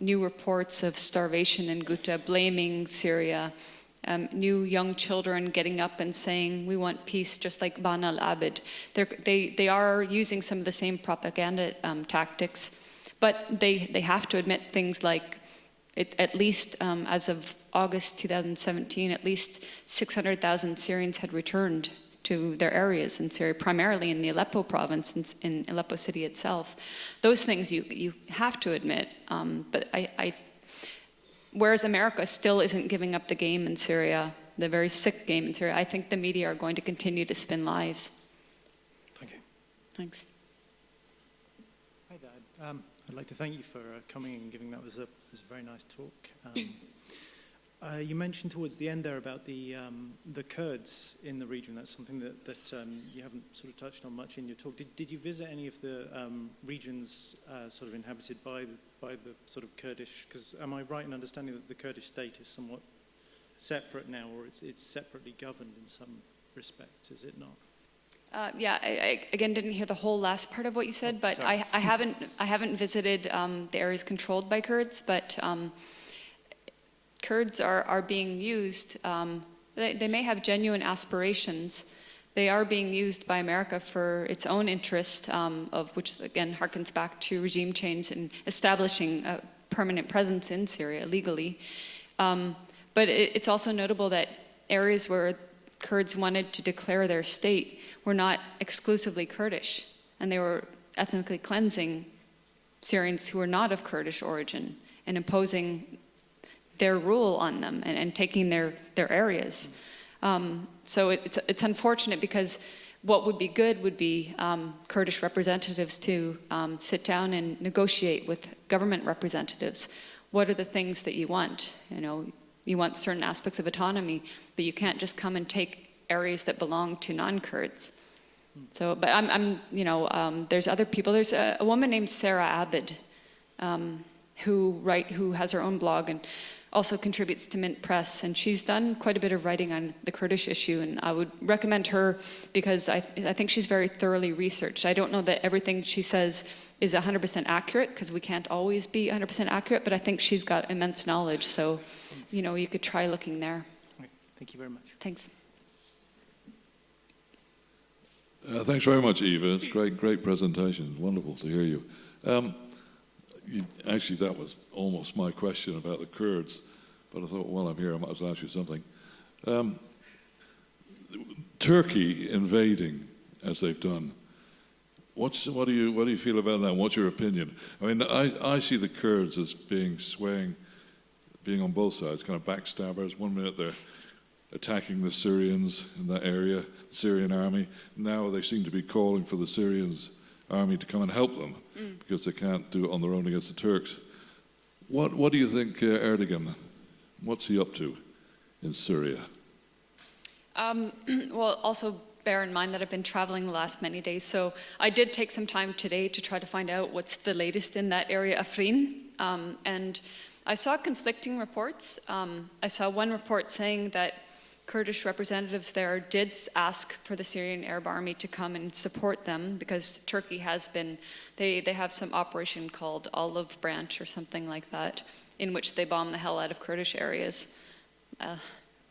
new reports of starvation in Ghouta, blaming Syria, new young children getting up and saying, we want peace, just like Ban al-Abid. They are using some of the same propaganda tactics, but they have to admit things like, at least as of August 2017, at least 600,000 Syrians had returned to their areas in Syria, primarily in the Aleppo province, in Aleppo city itself. Those things you have to admit, but whereas America still isn't giving up the game in Syria, the very sick game in Syria, I think the media are going to continue to spin lies. Thank you. Thanks. Hi, Dad. I'd like to thank you for coming and giving that. Was a very nice talk. You mentioned towards the end there about the Kurds in the region. That's something that you haven't sort of touched on much in your talk. Did you visit any of the regions sort of inhabited by the sort of Kurdish? Because am I right in understanding that the Kurdish state is somewhat separate now, or it's separately governed in some respects? Is it not? Yeah, I again didn't hear the whole last part of what you said, but I haven't visited the areas controlled by Kurds, but Kurds are being used. They may have genuine aspirations. They are being used by America for its own interest, of which again harkens back to regime change and establishing a permanent presence in Syria legally. But it's also notable that areas where Kurds wanted to declare their state were not exclusively Kurdish, and they were ethnically cleansing Syrians who were not of Kurdish origin and imposing their rule on them and taking their areas. So it's unfortunate because what would be good would be Kurdish representatives to sit down and negotiate with government representatives. What are the things that you want? You want certain aspects of autonomy, but you can't just come and take areas that belong to non-Kurds. So, but there's other people. There's a woman named Sarah Abid who has her own blog and also contributes to Mint Press, and she's done quite a bit of writing on the Kurdish issue, and I would recommend her because I think she's very thoroughly researched. I don't know that everything she says is 100% accurate, because we can't always be 100% accurate, but I think she's got immense knowledge, so you could try looking there. Okay. Thank you very much. Thanks. Thanks very much, Eva. It's great presentation. Wonderful to hear you. Actually, that was almost my question about the Kurds, but I thought, while I'm here, I might as well ask you something. Turkey invading, as they've done, what do you feel about that? What's your opinion? I mean, I see the Kurds as being on both sides, kind of backstabbers. One minute they're attacking the Syrians in that area, the Syrian army. Now they seem to be calling for the Syrians army to come and help them because they can't do it on their own against the Turks. What do you think, Erdogan? What's he up to in Syria? Well, also bear in mind that I've been traveling the last many days, so I did take some time today to try to find out what's the latest in that area, Afrin, and I saw conflicting reports. I saw one report saying that Kurdish representatives there did ask for the Syrian Arab Army to come and support them because Turkey has been, they have some operation called Olive Branch or something like that, in which they bomb the hell out of Kurdish areas,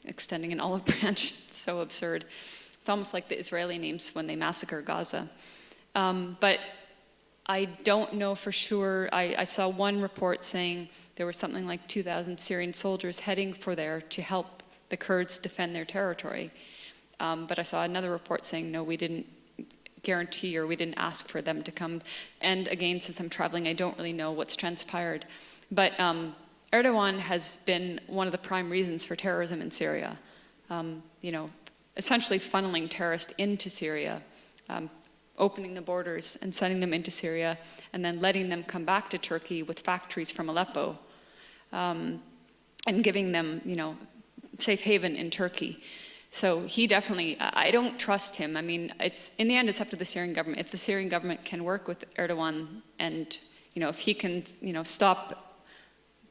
extending an olive branch. It's so absurd. It's almost like the Israeli names when they massacre Gaza. But I don't know for sure. I saw one report saying there were something like 2,000 Syrian soldiers heading for there to help the Kurds defend their territory. But I saw another report saying, no, we didn't guarantee or we didn't ask for them to come. And again, since I'm traveling, I don't really know what's transpired. But Erdogan has been one of the prime reasons for terrorism in Syria. You know, essentially funneling terrorists into Syria, opening the borders and sending them into Syria, and then letting them come back to Turkey with factories from Aleppo, and giving them, you know, safe haven in Turkey. So he definitely, I don't trust him. I mean, it's, in the end, it's up to the Syrian government. If the Syrian government can work with Erdogan and, you know, if he can, you know, stop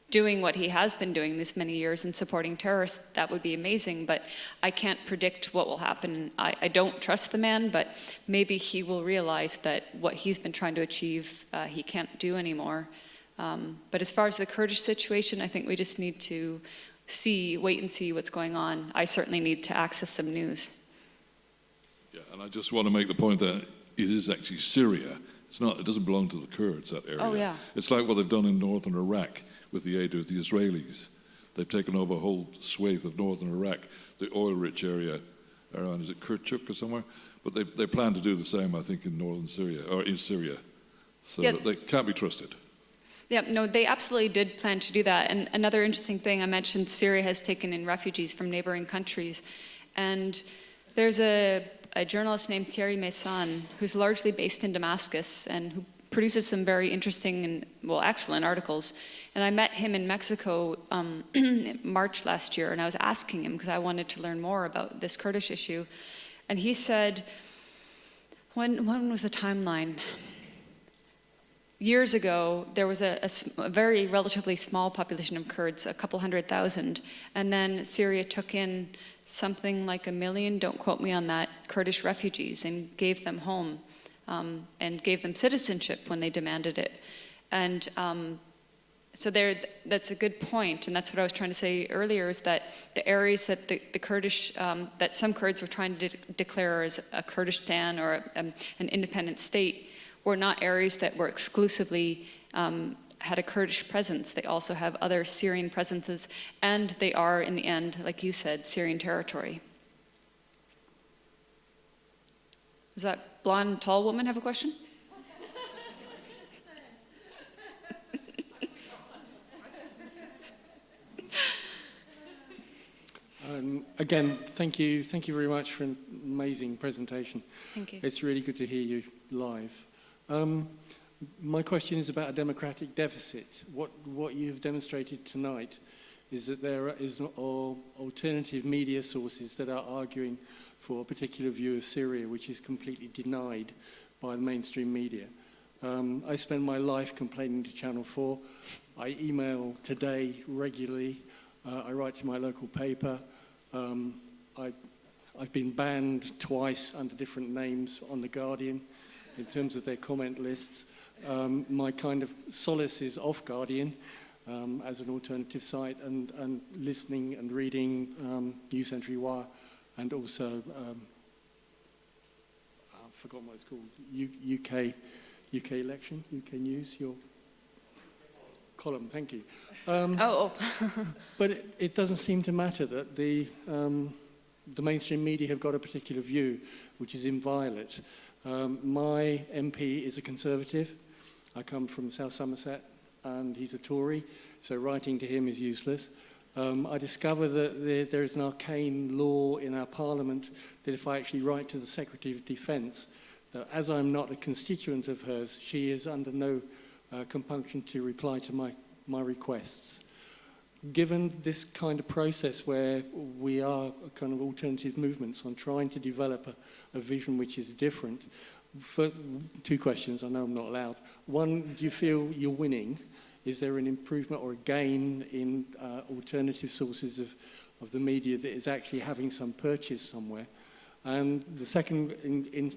doing what he has been doing this many years and supporting terrorists, that would be amazing, but I can't predict what will happen. I don't trust the man, but maybe he will realize that what he's been trying to achieve, he can't do anymore. But as far as the Kurdish situation, I think we just need to wait and see what's going on. I certainly need to access some news. Yeah, and I just want to make the point that it is actually Syria. It's not, it doesn't belong to the Kurds, that area. Oh, yeah. It's like what they've done in northern Iraq with the aid of the Israelis. They've taken over a whole swathe of northern Iraq, the oil-rich area around, is it Kirkuk or somewhere? But they plan to do the same, I think, in northern Syria, or in Syria. So Yeah. they can't be trusted. Yeah, no, they absolutely did plan to do that. And another interesting thing I mentioned, Syria has taken in refugees from neighboring countries. And there's a journalist named Thierry Meyssan, who's largely based in Damascus and who produces some very interesting and, well, excellent articles. And I met him in Mexico in March last year, and I was asking him because I wanted to learn more about this Kurdish issue. And he said, when was the timeline? Years ago, there was a very relatively small population of Kurds, a couple 100,000, and then Syria took in something like 1 million, don't quote me on that, Kurdish refugees and gave them home and gave them citizenship when they demanded it. And so that's a good point, and that's what I was trying to say earlier, is that the areas that the Kurdish, that some Kurds were trying to declare as a Kurdistan or an independent state, were not areas that were exclusively had a Kurdish presence. They also have other Syrian presences, and they are, in the end, like you said, Syrian territory. Does that blonde, tall woman have a question? Again, thank you very much for an amazing presentation. Thank you. It's really good to hear you live. My question is about a democratic deficit. What you've demonstrated tonight is that there is alternative media sources that are arguing for a particular view of Syria, which is completely denied by the mainstream media. I spend my life complaining to Channel 4. I email Today regularly. I write to my local paper. I've been banned twice under different names on The Guardian in terms of their comment lists. My kind of solace is off Guardian as an alternative site and listening and reading New Century Wire and also, I've forgotten what it's called, UK election, UK News, your column, thank you. But it doesn't seem to matter that the mainstream media have got a particular view, which is inviolate. My MP is a Conservative. I come from South Somerset, and he's a Tory, so writing to him is useless. I discover that there is an arcane law in our Parliament that if I actually write to the Secretary of Defence, that as I'm not a constituent of hers, she is under no compunction to reply to my requests. given this kind of process where we are kind of alternative movements on trying to develop a vision which is different, for 2 questions, I know I'm not allowed. One, do you feel you're winning? Is there an improvement or a gain in alternative sources of the media that is actually having some purchase somewhere? And the second, in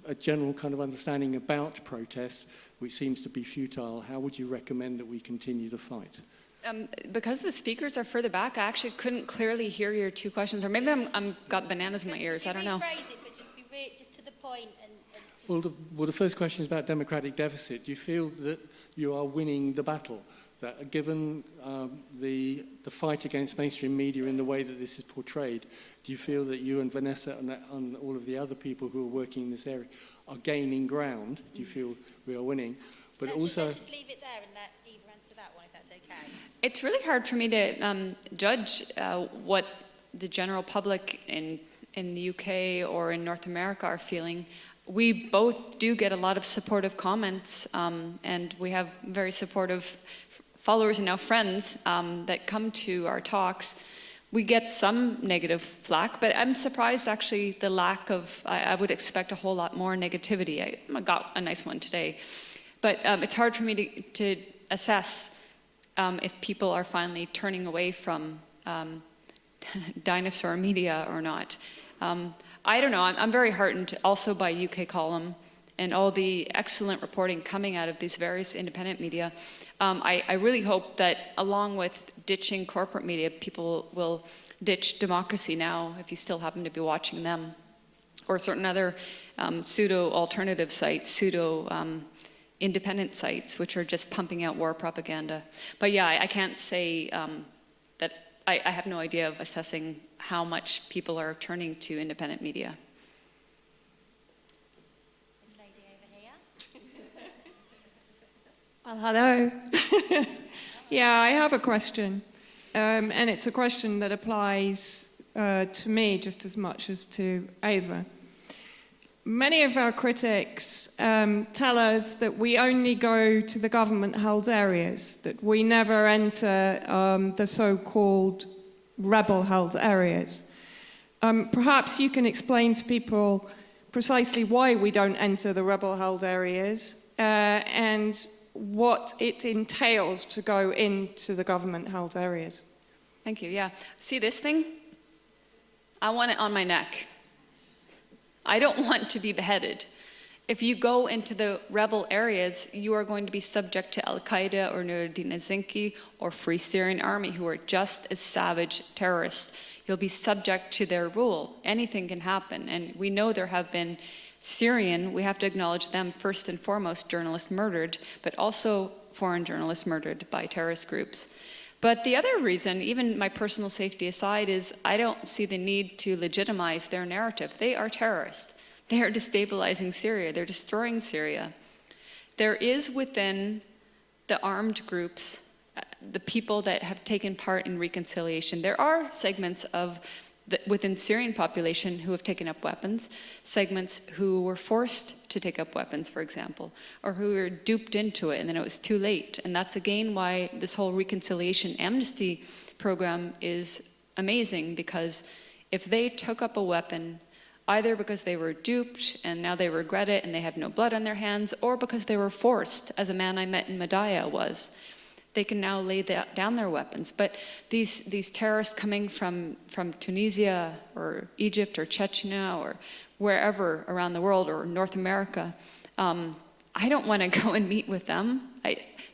a general kind of understanding about protest, which seems to be futile, how would you recommend that we continue the fight? Because the speakers are further back, I actually couldn't clearly hear your 2 questions, or maybe I'm got bananas in my ears, I don't know. Rephrase it, but just be just to the point. Well, the first question is about democratic deficit. Do you feel that you are winning the battle? That given the fight against mainstream media in the way that this is portrayed, do you feel that you and Vanessa and all of the other people who are working in this area are gaining ground? Do you feel we are winning? But let's also, just leave it there and let Eva answer that one, if that's okay. It's really hard for me to judge what the general public in the UK or in North America are feeling. We both do get a lot of supportive comments, and we have very supportive followers and now friends that come to our talks. We get some negative flack, but I'm surprised actually the lack of, I would expect a whole lot more negativity. I got a nice one today. But it's hard for me to assess if people are finally turning away from dinosaur media or not. I don't know, I'm very heartened also by UK Column and all the excellent reporting coming out of these various independent media. I really hope that along with ditching corporate media, people will ditch Democracy Now! If you still happen to be watching them, or certain other pseudo-alternative sites, pseudo-independent sites, which are just pumping out war propaganda. But yeah, I can't say that I have no idea of assessing how much people are turning to independent media. This lady over here. Well, hello. Yeah, I have a question. And it's a question that applies to me just as much as to Eva. Many of our critics tell us that we only go to the government-held areas, that we never enter the so-called rebel-held areas. Perhaps you can explain to people precisely why we don't enter the rebel-held areas and what it entails to go into the government-held areas. Thank you, yeah. See this thing? I want it on my neck. I don't want to be beheaded. If you go into the rebel areas, you are going to be subject to Al-Qaeda or Nuruddin Azinki or Free Syrian Army, who are just as savage terrorists. You'll be subject to their rule. Anything can happen. And we know there have been Syrian, we have to acknowledge them first and foremost, journalists murdered, but also foreign journalists murdered by terrorist groups. But the other reason, even my personal safety aside, is I don't see the need to legitimize their narrative. They are terrorists. They are destabilizing Syria. They're destroying Syria. There is within the armed groups, the people that have taken part in reconciliation, there are segments of within Syrian population who have taken up weapons, segments who were forced to take up weapons, for example, or who were duped into it and then it was too late. And that's again why this whole reconciliation amnesty program is amazing, because if they took up a weapon, either because they were duped and now they regret it and they have no blood on their hands, or because they were forced, as a man I met in Madaya was, they can now lay down their weapons. But these terrorists coming from Tunisia or Egypt or Chechnya or wherever around the world or North America, I don't want to go and meet with them.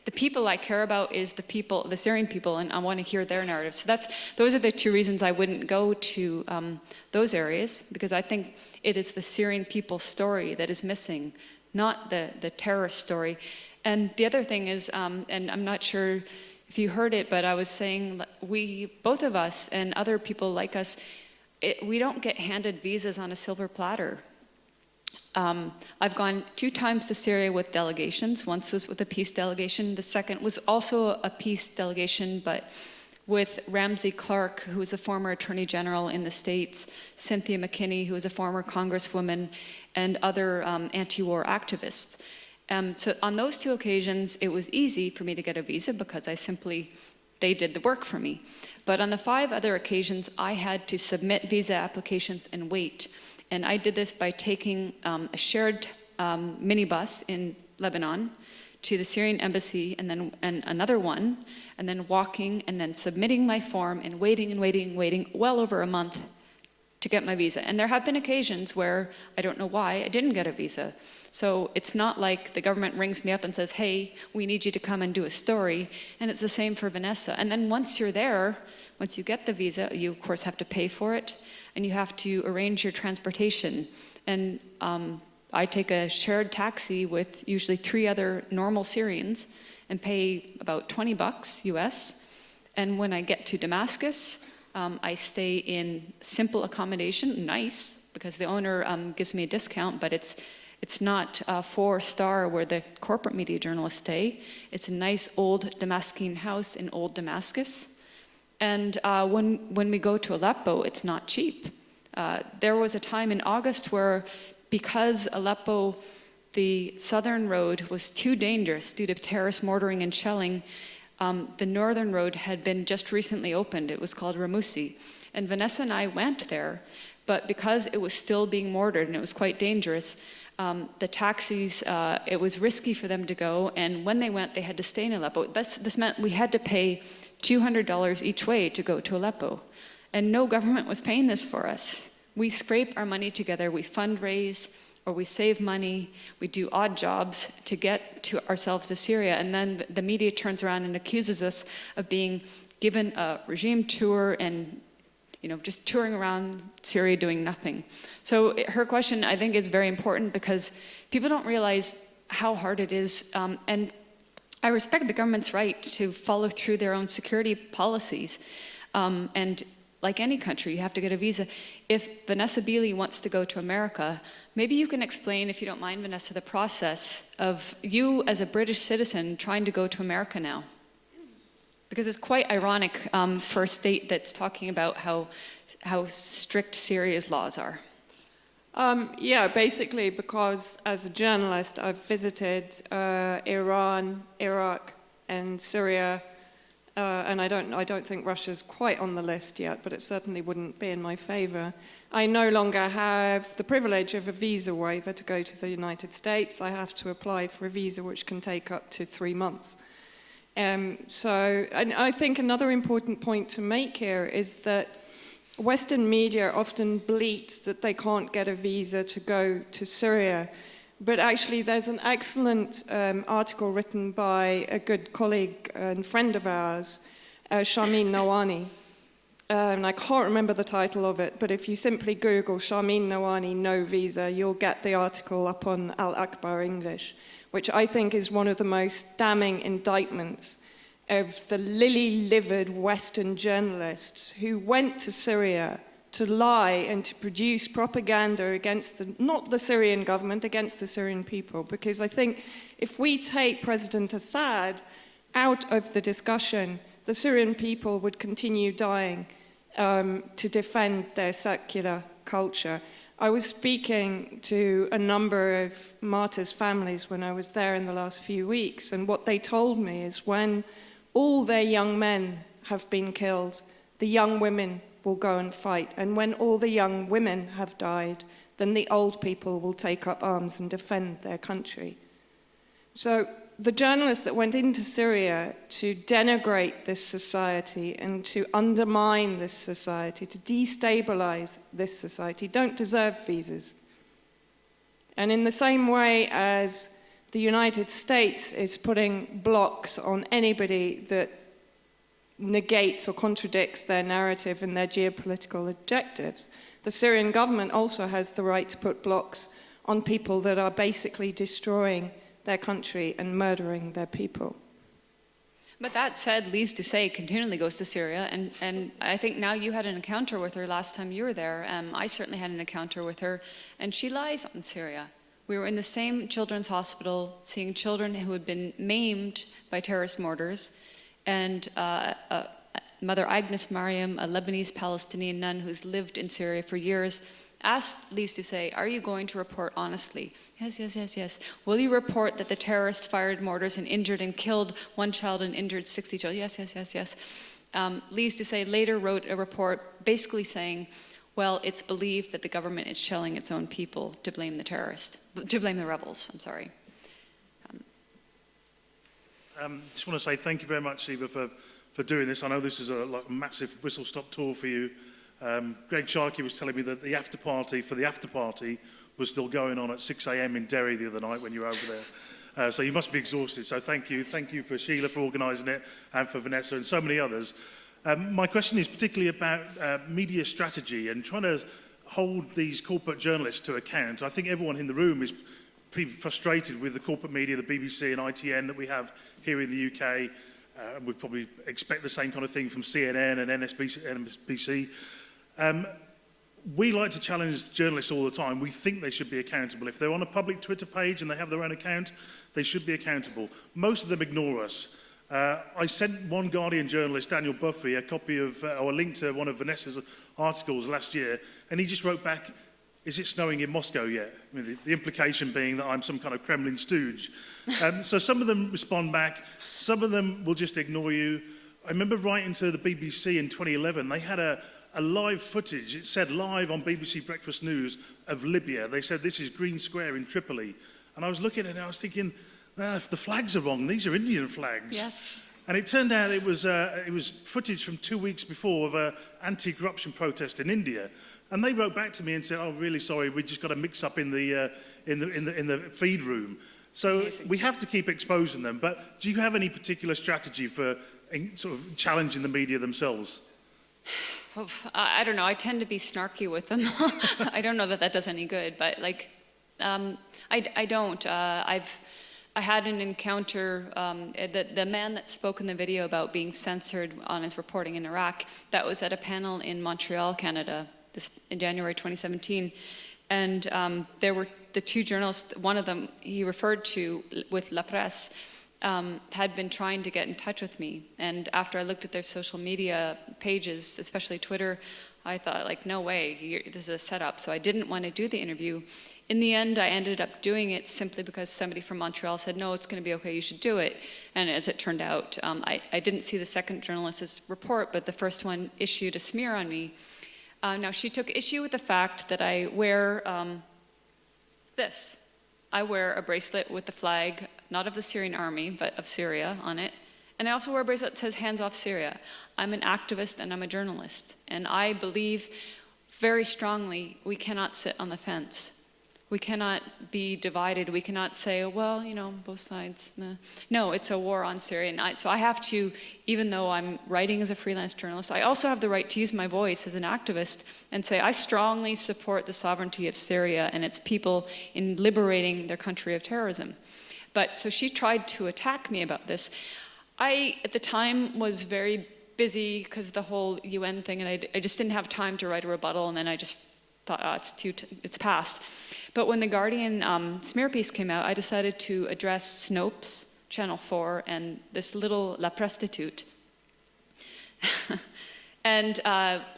The people I care about is the people, the Syrian people, and I want to hear their narrative. So those are the 2 reasons I wouldn't go to those areas, because I think it is the Syrian people's story that is missing, not the terrorist story. And the other thing is, and I'm not sure if you heard it, but I was saying both of us and other people like us, we don't get handed visas on a silver platter. I've gone 2 times to Syria with delegations. Once was with a peace delegation. The second was also a peace delegation, but with Ramsey Clark, who was a former Attorney General in the States, Cynthia McKinney, who was a former Congresswoman, and other anti-war activists. So on those 2 occasions, it was easy for me to get a visa because I simply they did the work for me. But on the 5 other occasions, I had to submit visa applications and wait. And I did this by taking a shared minibus in Lebanon to the Syrian embassy, and another one, and then walking, and then submitting my form, and waiting well over a month to get my visa. And there have been occasions where, I don't know why, I didn't get a visa. So it's not like the government rings me up and says, hey, we need you to come and do a story. And it's the same for Vanessa. And then once you're there, once you get the visa, you of course have to pay for it, and you have to arrange your transportation. And I take a shared taxi with usually 3 other normal Syrians and pay about $20 US. And when I get to Damascus, I stay in simple accommodation, nice, because the owner gives me a discount, but it's not 4-star where the corporate media journalists stay. It's a nice old Damascene house in old Damascus. And when we go to Aleppo, it's not cheap. There was a time in August where, because Aleppo, the southern road was too dangerous due to terrorist mortaring and shelling, the northern road had been just recently opened. It was called Ramusi. And Vanessa and I went there, but because it was still being mortared and it was quite dangerous, the taxis, it was risky for them to go, and when they went, they had to stay in Aleppo. This meant we had to pay $200 each way to go to Aleppo. And no government was paying this for us. We scrape our money together, we fundraise, or we save money, we do odd jobs to get to ourselves to Syria, and then the media turns around and accuses us of being given a regime tour and just touring around Syria doing nothing. So her question, I think, is very important because people don't realize how hard it is, and I respect the government's right to follow through their own security policies, and like any country, you have to get a visa. If Vanessa Beeley wants to go to America, maybe you can explain, if you don't mind, Vanessa, the process of you as a British citizen trying to go to America now. Because it's quite ironic for a state that's talking about how strict Syria's laws are. Yeah, basically because as a journalist, I've visited Iran, Iraq, and Syria. And I don't think Russia's quite on the list yet, but it certainly wouldn't be in my favor. I no longer have the privilege of a visa waiver to go to the United States. I have to apply for a visa which can take up to 3 months. And I think another important point to make here is that Western media often bleats that they can't get a visa to go to Syria. But actually, there's an excellent article written by a good colleague and friend of ours, Sharmeen Nawani. And I can't remember the title of it, but if you simply Google Sharmeen Nawani no visa, you'll get the article up on Al Akbar English, which I think is one of the most damning indictments of the lily-livered Western journalists who went to Syria to lie and to produce propaganda against not the Syrian government, against the Syrian people. Because I think if we take President Assad out of the discussion, the Syrian people would continue dying to defend their secular culture. I was speaking to a number of martyrs' families when I was there in the last few weeks, and what they told me is when all their young men have been killed, the young women will go and fight. And when all the young women have died, then the old people will take up arms and defend their country. So the journalists that went into Syria to denigrate this society and to undermine this society, to destabilize this society, don't deserve visas. And in the same way as the United States is putting blocks on anybody that negates or contradicts their narrative and their geopolitical objectives, the Syrian government also has the right to put blocks on people that are basically destroying their country and murdering their people. But that said, Lise Doucet continually goes to Syria, and I think now you had an encounter with her last time you were there. I certainly had an encounter with her, and she lies on Syria. We were in the same children's hospital, seeing children who had been maimed by terrorist mortars, and Mother Agnes Mariam, a Lebanese Palestinian nun who's lived in Syria for years, asked Lise to say, are you going to report honestly? Yes, yes, yes, yes. Will you report that the terrorist fired mortars and injured and killed 1 child and injured 60 children? Yes, yes, yes, yes. Lise to say later wrote a report basically saying, well, it's believed that the government is shelling its own people to blame the rebels, I'm sorry. Just want to say thank you very much, Eva, for doing this. I know this is a massive whistle-stop tour for you. Greg Sharkey was telling me that the after party was still going on at 6 a.m. in Derry the other night when you were over there. So you must be exhausted. So thank you. Thank you for Sheila for organising it, and for Vanessa and so many others. My question is particularly about media strategy and trying to hold these corporate journalists to account. I think everyone in the room is pretty frustrated with the corporate media, the BBC and ITN that we have here in the UK. And we probably expect the same kind of thing from CNN and NBC. We like to challenge journalists all the time. We think they should be accountable. If they're on a public Twitter page and they have their own account, they should be accountable. Most of them ignore us. I sent one Guardian journalist, Daniel Buffy, a copy of, or a link to one of Vanessa's articles last year, and he just wrote back, is it snowing in Moscow yet? I mean, the implication being that I'm some kind of Kremlin stooge. So some of them respond back, some of them will just ignore you. I remember writing to the BBC in 2011, they had a live footage, it said live on BBC Breakfast News of Libya. They said this is Green Square in Tripoli. And I was looking at it and I was thinking, if the flags are wrong, these are Indian flags. Yes. And it turned out it was footage from 2 weeks before of an anti-corruption protest in India. And they wrote back to me and said, "Oh, really sorry, we just got a mix-up in the feed room." So amazing. We have to keep exposing them. But do you have any particular strategy for sort of challenging the media themselves? I don't know. I tend to be snarky with them. I don't know that that does any good, but I don't. I had an encounter, the man that spoke in the video about being censored on his reporting in Iraq, that was at a panel in Montreal, Canada, in January 2017. And there were the two journalists, one of them he referred to with La Presse, had been trying to get in touch with me. And after I looked at their social media pages, especially Twitter, I thought, like, no way, this is a setup. So I didn't want to do the interview. In the end, I ended up doing it simply because somebody from Montreal said, no, it's going to be okay, you should do it. And as it turned out, I didn't see the second journalist's report, but the first one issued a smear on me. Now, she took issue with the fact that I wear this. I wear a bracelet with the flag, not of the Syrian army, but of Syria on it. And I also wear a bracelet that says, hands off Syria. I'm an activist and I'm a journalist. And I believe very strongly we cannot sit on the fence. We cannot be divided. We cannot say, well, you know, both sides. Nah. No, it's a war on Syria. And so I have to, even though I'm writing as a freelance journalist, I also have the right to use my voice as an activist and say, I strongly support the sovereignty of Syria and its people in liberating their country of terrorism. But so she tried to attack me about this. I, at the time, was very busy because of the whole UN thing, and I just didn't have time to write a rebuttal, and then I just thought, oh, it's past. But when the Guardian smear piece came out, I decided to address Snopes, Channel 4, and this little La Prostitute. And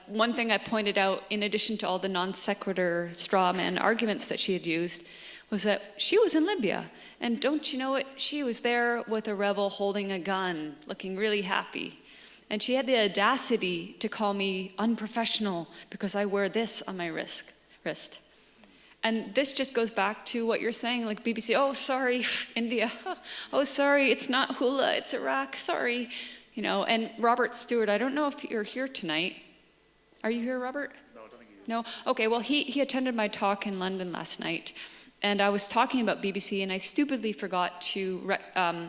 one thing I pointed out, in addition to all the non sequitur straw man arguments that she had used, was that she was in Libya. And don't you know it? She was there with a rebel holding a gun, looking really happy. And she had the audacity to call me unprofessional because I wear this on my wrist. And this just goes back to what you're saying, like BBC, oh, sorry, India. Oh, sorry, it's not Hula, it's Iraq, sorry. You know, and Robert Stewart, I don't know if you're here tonight. Are you here, Robert? No, I don't think he is. No? Okay, well, he attended my talk in London last night. And I was talking about BBC, and I stupidly forgot to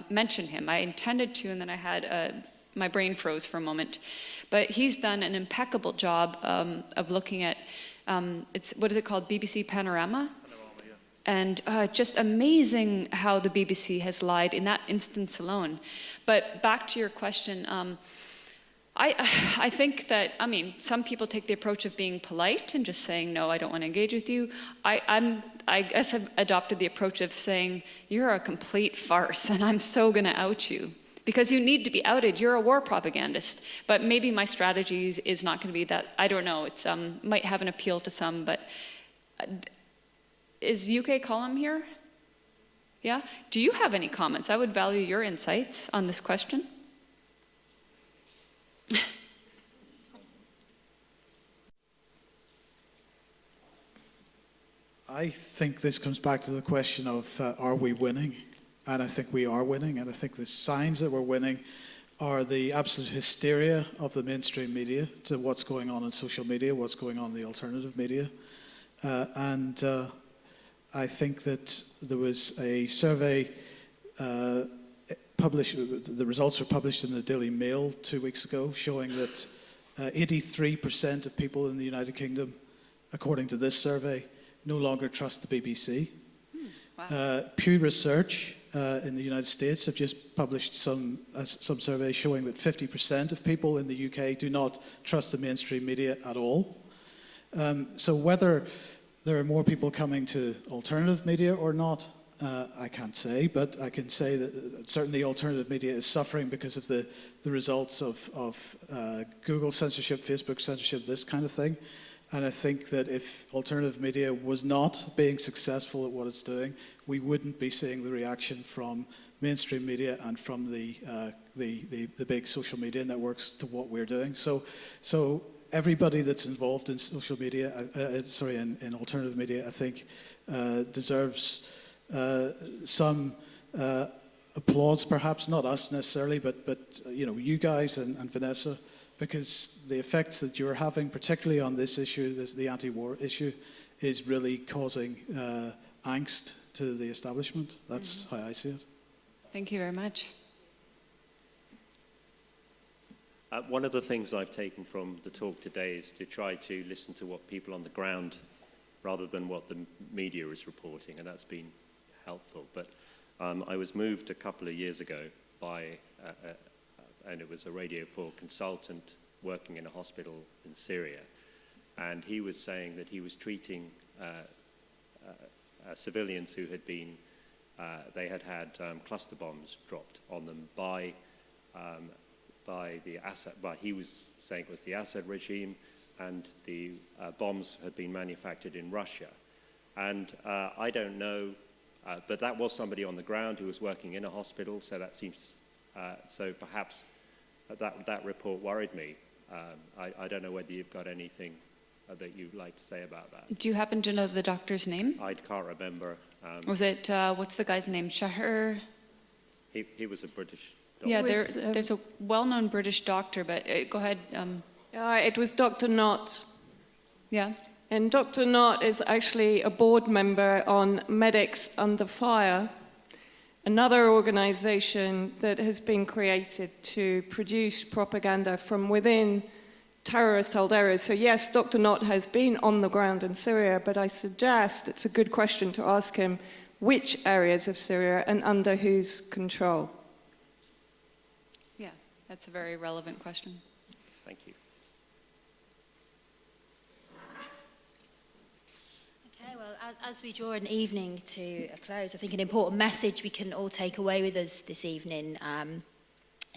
mention him. I intended to, and then I had my brain froze for a moment. But he's done an impeccable job of looking at, what is it called, BBC Panorama? And just amazing how the BBC has lied in that instance alone. But back to your question, I think that, I mean, some people take the approach of being polite and just saying, no, I don't want to engage with you. I guess I've adopted the approach of saying, you're a complete farce and I'm so going to out you. Because you need to be outed, you're a war propagandist. But maybe my strategy is not going to be that, I don't know, it's might have an appeal to some, but Is UK column here? Yeah? Do you have any comments? I would value your insights on this question. I think this comes back to the question of are we winning? And I think we are winning, and I think the signs that we're winning are the absolute hysteria of the mainstream media to what's going on in social media, what's going on in the alternative media. I think that there was a survey published, the results were published in the Daily Mail 2 weeks ago, showing that 83% of people in the United Kingdom, according to this survey, no longer trust the BBC. Wow. Pew Research in the United States have just published some surveys showing that 50% of people in the UK do not trust the mainstream media at all. So whether there are more people coming to alternative media or not, I can't say, but I can say that certainly alternative media is suffering because of the results of Google censorship, Facebook censorship, this kind of thing. And I think that if alternative media was not being successful at what it's doing, we wouldn't be seeing the reaction from mainstream media and from the big social media networks to what we're doing. So everybody that's involved in social media, in alternative media, I think deserves some applause, perhaps not us necessarily, but you guys and Vanessa, because the effects that you're having, particularly on this issue, the anti-war issue, is really causing angst to the establishment. That's how I see it. Thank you very much. One of the things I've taken from the talk today is to try to listen to what people on the ground rather than what the media is reporting, and that's been helpful. But I was moved a couple of years ago by, and it was a Radio 4 consultant working in a hospital in Syria, and he was saying that he was treating civilians who had been, they had had cluster bombs dropped on them by the Assad, he was saying it was the Assad regime, and the bombs had been manufactured in Russia. And I don't know, but that was somebody on the ground who was working in a hospital, so that seems, so perhaps that report worried me. I don't know whether you've got anything that you'd like to say about that. Do you happen to know the doctor's name? I can't remember. Was it, what's the guy's name? Shahar? He was a British doctor. Yeah, there's a well-known British doctor, but go ahead. It was Dr. Knott. Yeah. And Dr. Knott is actually a board member on Medics Under Fire, another organization that has been created to produce propaganda from within terrorist-held areas. So yes, Dr. Knott has been on the ground in Syria, but I suggest it's a good question to ask him which areas of Syria and under whose control. Yeah, that's a very relevant question. Thank you. Okay, well, as we draw an evening to a close, I think an important message we can all take away with us this evening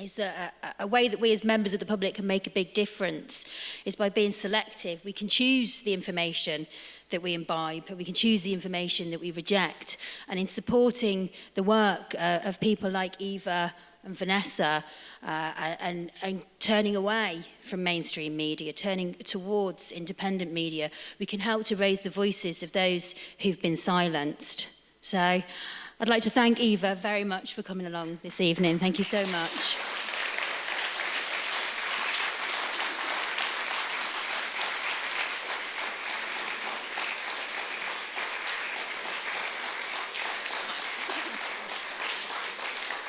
is that a way that we as members of the public can make a big difference is by being selective. We can choose the information that we imbibe, but we can choose the information that we reject. And in supporting the work of people like Eva and Vanessa and turning away from mainstream media, turning towards independent media, we can help to raise the voices of those who've been silenced. So I'd like to thank Eva very much for coming along this evening. Thank you so much.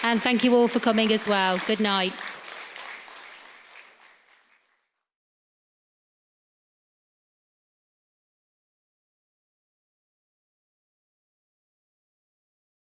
And thank you all for coming as well. Good night.